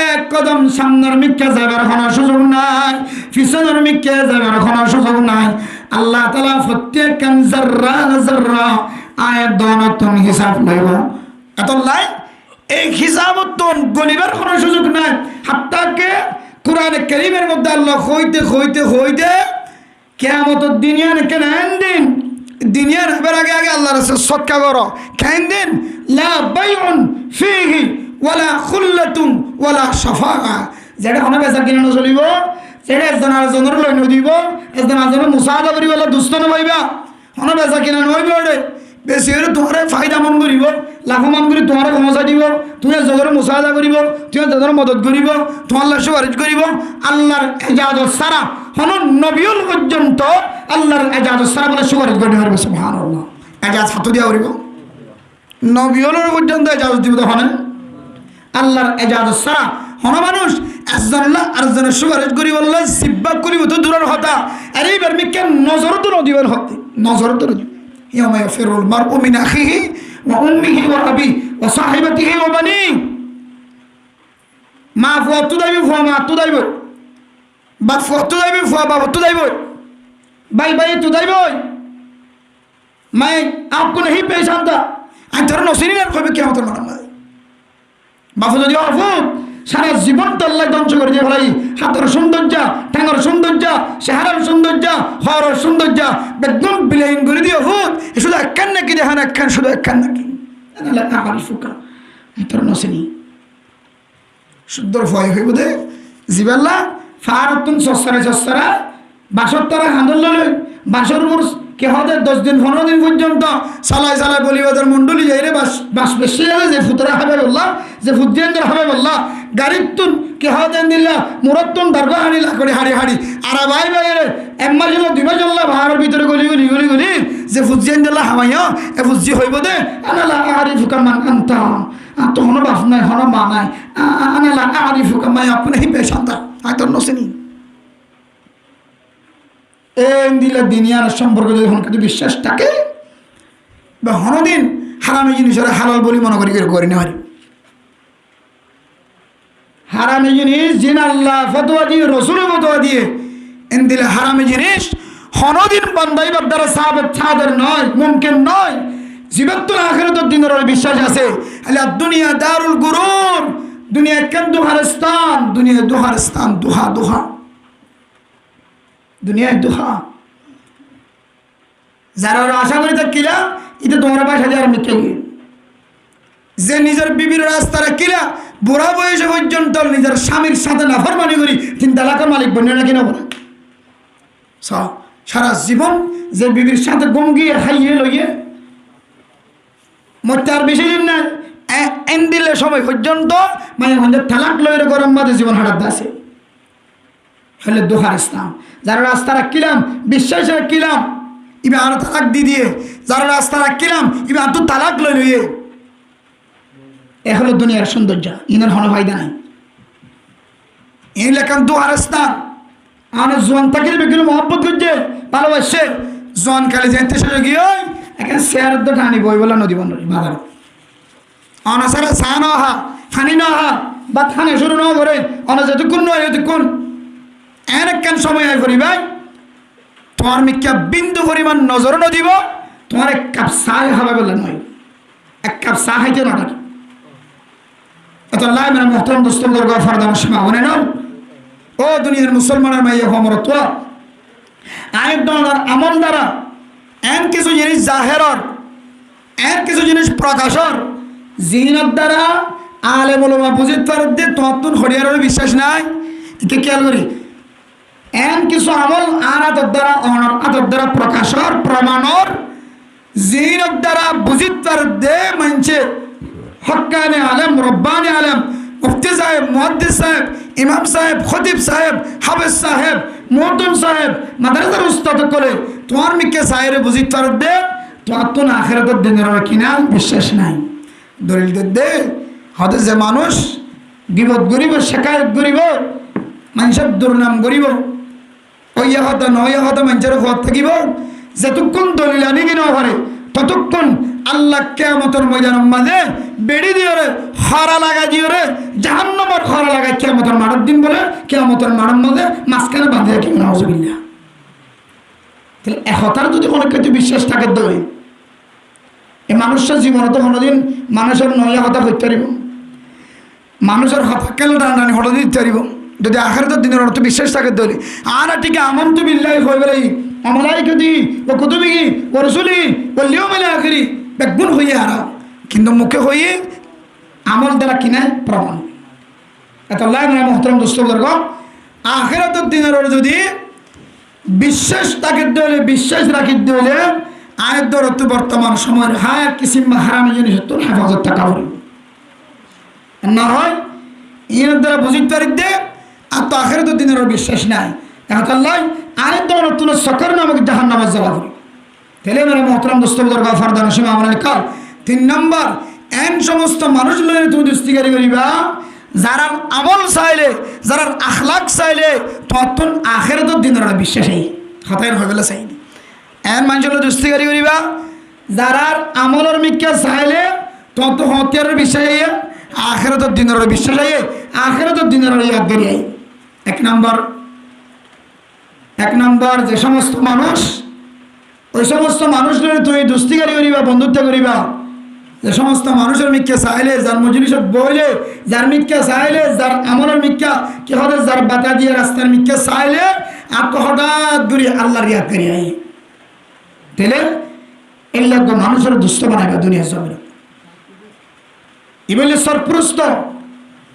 Speaker 1: এক কদম সামনের মিকে যাবার কোনো সুযোগ নাই পিছনের মিকে যাবার কোনো সুযোগ নাই আল্লাহ তাআলা প্রত্যেক জাররা জাররা আয়াত দনতন হিসাব লইব এত লাই এই হিসাবতন গলিবার কোনো সুযোগ নাই হাত্তাকে কোরআনে কারীমের মধ্যে আল্লাহ হইতে হইতে হইতে কিয়ামতের দিনিয়ার কেন দিন দুনিয়ার হবার আগে আগে আল্লাহর রাসূল সদকা করো কেন দিন লা বাইউন ফিহি ওয়ালা খুল্লাতুন ওয়ালা শাফাআ যেটা কোনো বেচা কিনা চলিব সেটা একজন আরেকজনের লইন দিব একজন আরেকজনের মুসাহাদা করিব দুস্থ নইবা কোনো বেচা কিনা নইব ওরে বেশি হলে তোমার ফায়দা মন করিব লাভবান করে তোমার ক্ষমতা দিব তুমি যাদের মুসাহাদা করিব তুমি যাদের মদত করিব তোমার সুপারিশ করিব আল্লাহর এজাজত ছাড়া হন নবীল পর্যন্ত আল্লাহর এজাজত ছাড়া বলে সুপারিশ করতে পারবে সুবহানাল্লাহ এজাজ হাত দিয়া করিব নবীল পর্যন্ত এজাজত দিব তখন আল্লাহর এজাজত ছাড়া হন মানুষ একজনলা আরেকজনের সুপারিশ করি বললে সিব্বাক করিব তো দূরের কথা আর এইবার মিকে নজর তো নদীবার হতে নজর তো يوم يفر المرء من أخيه وأمه وأبيه وصاحبته وبنيه ما فوت دايب فوا ما تدايب بات فوت دايب فوا باب تدايب باي باي تدايب मैं आपको नहीं पहचानता अंतर नौसिनी ने कभी क्या होता मालूम है बाफू तो दिया फूट সারা জীবন তো আল্লাহ ধ্বংস করে দিয়ে ফেলাই হাতের সৌন্দর্য ঠ্যাঙের সৌন্দর্য চেহারার সৌন্দর্য হরের সৌন্দর্য একদম বিলাইন করে দিয়ে হুত শুধু একখান নাকি দেখান একখান শুধু একখান নাকি আমার ফুকা তোর নসেনি শুদ্ধর ভয় হইব দে জিবাল্লা ফারতুন সস্তারা সস্তারা বাসর তারা হাঁদল বাসর মোর কে হতে 10 দিন 15 দিন পর্যন্ত সালাই সালাই বলিবাদের মন্ডলী যাই রে বাস বেশি যাবে যে ফুতরা হবে বললা যে ফুদ্দিয়ানদের হবে বললা গাড়ির তুন কে হতেন দিল্লা মুরত্তুন দরগা হাড়ি লাকড়ি হাড়ি হাড়ি আর ভাই ভাই রে এম্মা জন্য দিবা জল্লা ভাড়ার ভিতরে গলি গলি গলি গলি যে ফুদ্দিয়ান দিল্লা হামাইয়া এ ফুদ্দি হইব দে আনালা আরিফুকা মান আনতা তো হনো বাপ নাই হনো মা নাই আনালা আরিফুকা মাই আপনি হি পেশানতা আতর নসেনি এই দিলে দুনিয়ার সম্পর্কে যদি হনকে বিশ্বাস থাকে বা হনদিন হারামি জিনিসের হালাল বলি মনে করি না হারামি জিনিস জিন আল্লাহ ফতোয়া দিয়ে রসুল ফতোয়া দিয়ে এন দিলে হারামি জিনিস হনদিন বান্দাইবার দ্বারা সাহাবের ছাদের নয়, মুমকিন নয়। জীবত্তর আখিরাতের দিনের বিশ্বাস আছে। আলা দুনিয়া দারুল গুরুর, দুনিয়া কেন দুহার স্থান, দুনিয়া দুহার স্থান, দুহা দুহা, দুনিয়ায় দুহা। যারা আশা করি কিলা এটা তোমার বাসা যার মিথ্যে, যে নিজের বিবির রাস্তা রাখিলা বুড়া বয়সে পর্যন্ত নিজের স্বামীর সাথে নাফরমানি করি 3 তালাকের মালিক বন্য নাকি না বলে সারা জীবন যে বিবির সাথে গঙ্গিয়ে খাইয়ে লইয়ে মরতে আর বেশি দিন না, দিলে সময় পর্যন্ত মানে তালাক লইয়ের গরম বাদে জীবন হারাতে আছে। হলে দোহার ইসলাম। যারা রাস্তা রাখিলাম বিশ্বাস রাখিলাম ইবে আরো তালাক দিয়ে, যারা রাস্তা রাখিলাম ইবে আর তো তালাক লই লইয়ে, এ হলো দুনিয়ার সৌন্দর্য। ইনার হন ফায়দা নাই। এই লেখান দোহার স্থান। আমার জোয়ান তাকে বেগুলো মহব্বত করছে, ভালোবাসছে। জোয়ান খালি যেতে সেটা গিয়ে এখানে শেয়ার তো টানি বই বলে নদী বন্ধ বাজার অনাসারে চা নহা ফানি নহা বা থানে শুরু ন করে অনা যতক্ষণ নয় যতক্ষণ এন একখান সময় আয় করি ভাই তোমার মিক্কা বিন্দু পরিমাণ নজর ন দিব, তোমার 1 কাপ চা খাবে বলে নয়, 1 কাপ চা খাইতে না নাকি এত লাই মেরা মোহতরম দোস্তদের গফার দাম সীমা মনে নাও। ও দুনিয়ার মুসলমানের মাইয়া হমরত আয়ের দ্বারা আমল দ্বারা এন কিছু জিনিস জাহেরর, এন কিছু জিনিস প্রকাশর জিহিনত দ্বারা আলেম ওলামা বুঝিত পারে দে তত্তুন হরিয়ারের বিশ্বাস নাই। একে খেয়াল করি এন কিছু আমল আর আদর দ্বারা অনর আদর দ্বারা প্রকাশর প্রমাণর জিহিনত দ্বারা বুঝিত পারে দে মানছে হক্কানে আলেম রব্বানি আলেম মুফতি সাহেব মুহাদ্দিস সাহেব ইমাম সাহেব খতিব সাহেব হাফেজ সাহেব মুয়াদ্দিন সাহেব মাদ্রাসার উস্তাদ করে তোমার মিকে সাহেরে বুঝিত পারে দে তত্তুন আখিরাতের দিনের কিনা বিশ্বাস নাই। দলিল দে হতে যে মানুষ বিপদ গরিব শেখায়ত গরিব মানুষের দুর্নাম গরিব ওই হতা নয় হতা মানুষের ঘর থাকিব যতক্ষণ দলিল আনি কিনা পারে ততক্ষণ আল্লাহ কিয়ামতের ময়দানের মাঝে বেড়ি দিয়ে হরা লাগা দিয়ে জাহান্নামের হরা লাগা কিয়ামতের মাঠের দিন বলে কিয়ামতের মাঠের মাঝে মাঝখানে বাঁধিয়ে কি নাউজুবিল্লাহ। তাহলে একতার যদি কোনো কিছু বিশ্বাস থাকে দেবে এই মানুষের জীবনে তো কোনোদিন মানুষের নয় হতা করতে পারিব, মানুষের হতা কেন টানাটানি হঠাৎ দিতে পারিব যদি আখিরাতের দিনের অর্থ বিশ্বাস থাকে দেবে। আর ঠিক আমন্তু বিল্লাহি হয়ে বেলাই অমলাইকাতি ও কুতুবিহি ও রাসূলিহি ওয়াল ইয়াউমিল আখিরি বেগুন হইয়া আর কিন্তু মুখে হইয়ে আমল দ্বারা কিনা প্রমাণ। এত আল্লাহ মুহতারাম দোস্তবর্গ আখিরাতের দিনের যদি বিশ্বাস তাকে দিলে বিশ্বাস রাখি দিলে আয়ের দরত্ব বর্তমান সময়ের হায়ার কিসিম হারামি জিনিস তোর হেফাজত টাকা বলব না হয় এর দ্বারা বুঝিতে পারি দে আর তো আখিরাতের দিনের বিশ্বাস নাই আল্লাহ আয়ের দরত্ব সকর নামক জাহান্নামের জবাব তাহলে মেরা মোহতরম দোস্তবর্গ ফারদান সীমা আমাদের কাল 3 নম্বর এন সমস্ত মানুষ লয়ে তুমি দুস্তিকারি করিবা যারা আমল চাইলে যারা আখলাক চাইলে তখন আখিরাতের দিনের বিশ্বাস এই হতায় হয়ে গেলে চাই এন মানুষের দুস্তিকারি করিবা যারা আমলের মিক্কা চাইলে তত হতিয়ারের বিশ্বাস আইয়া আখিরাতের দিনের বিশ্বাস আইয়ে আখিরাতের দিনের ইয়াদ করি আই। 1 নম্বর যে সমস্ত মানুষ ওই সমস্ত মানুষদের তুমি দুস্তিকারি করিবা বন্ধুত্ব করিবা যে সমস্ত মানুষের মিক্কা চাইলে যার মজলিসত বইলে যার মিক্কা চাইলে যার আমলের মিক্কা কি হবে যার বাতা দিয়ে রাস্তার মিক্কা চাইলে আর তো হঠাৎ করে আল্লাহর ইয়াদ করি আই তাহলে এই লাগবে মানুষের দুষ্ট বানাবে দুনিয়ার জমিনে ইবলে সরপ্রস্ত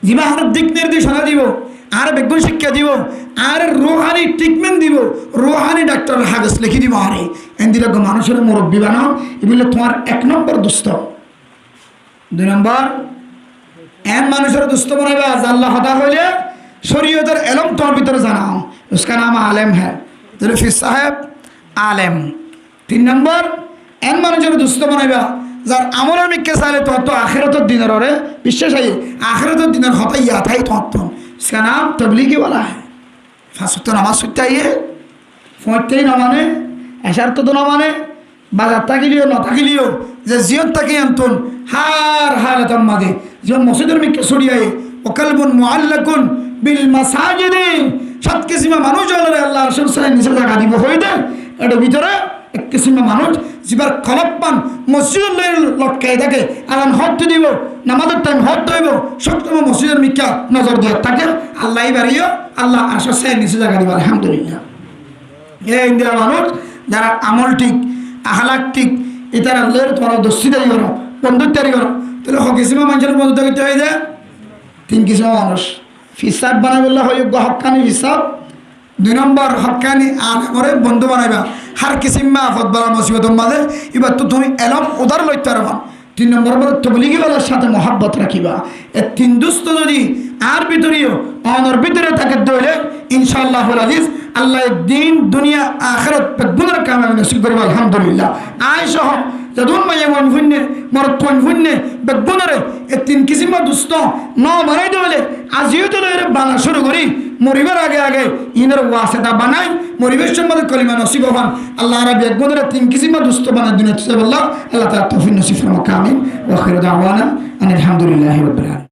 Speaker 1: জীবাহার দিক নির্দেশনা দিব আর বেগুন শিক্ষা দিব আর রোহানি ট্রিটমেন্ট দিব রোহানি ডাক্তার হাদিস লিখি দিব আরে এন্দির মানুষের মুরব্বী বানাও এগুলো তোমার 1 নম্বর দুষ্ট। 2 নম্বর এন মানুষের দুষ্ট বানাইবা আল্লাহ হতা হইলে শরীয়তের এলম তোমার ভিতরে জানাও उसका नाम आलेम है फिर साहेब आलेम। 3 নম্বর এন মানুষের দুষ্ট বানাইবা যার আমলের মিক্কে চাইলে তোমার তো আখিরাতের দিনের ওরে বিশ্বাস আই আখিরাতের দিনের হতা ইয়াথাই তোমার তো इसका नाम तबलीगी वाला है। फांस तो नमाज सुनते आइए फोटते ही न माने ऐसा तो ना माने बाजार तक लियो न तक लियो जे जियत तक अंतुन हार हालत मादे जो मस्जिद में कसुड़ी आए वकल्बुन मुअल्लकुन बिल मसाजिद सत किस्म মানুষ হলে আল্লাহ রাসূল সাল্লাল্লাহু আলাইহি ওয়াসাল্লাম নিচে জায়গা দিব হই দে এটার ভিতরে এক কিসিমের মানুষ যেবার খলপ্পান মসজিদের লটকাই থাকে আলান হদ দিব নামাজের টাইম হদ দিব সবসময় মসজিদের মিকা নজর দিয়ে থাকে আল্লাহ বাড়িও আল্লাহ আশা সে নিচে জায়গা দিব আলহামদুলিল্লাহ। এই ইন্দিরা মানুষ যারা আমল ঠিক আহলাক ঠিক এটারা লের তোমার দস্তিদারি করো বন্ধুত্বারি করো তাহলে হকিসিমা মানুষের বন্ধুত্ব করতে হয়ে যায় তিন কিসিমা মানুষ ফিসাব বানাই বললে হয়োগ্য হকানি ফিসাব দুই নম্বর হকানি আলে বন্ধু বানাইবা হার কিসিমা আফত বালা মুসিবত মাঝে এবার তো তুমি এলম উদার লইতে পারবা। তিন নম্বর বলে তবলিগিওয়ালার সাথে মহাব্বত রাখিবা। এ তিন দুস্থ যদি আর ভিতরেও অনর ভিতরে থাকে দইলে ইনশাআল্লাহুল আজিজ আল্লাহ দিন দুনিয়া আখিরাত বেগুনের কামাই নসিব করিবা আলহামদুলিল্লাহ। আয় সহ যদুন মাইয়া মন ফুন্নে মরত কোন ফুন্নে বেগুনরে এ তিন কিসিমা দুস্থ ন বানাই দেবলে আজিও তো এর বানা শুরু করি মরিবার আগে আগে ইনের ওয়াসিতা বানাই মরিবের সম্বন্ধে কলিমা নসিব হন আল্লাহ রাব্বি বেগুনরে তিন কিসিমা দুস্থ বানাই দুনিয়া তুসে বললাহ আল্লাহ তাআলা তৌফিক নসিব ফরমাক আমিন ওয়া আখিরু দাওয়ানা আলহামদুলিল্লাহি রাব্বিল আলামিন।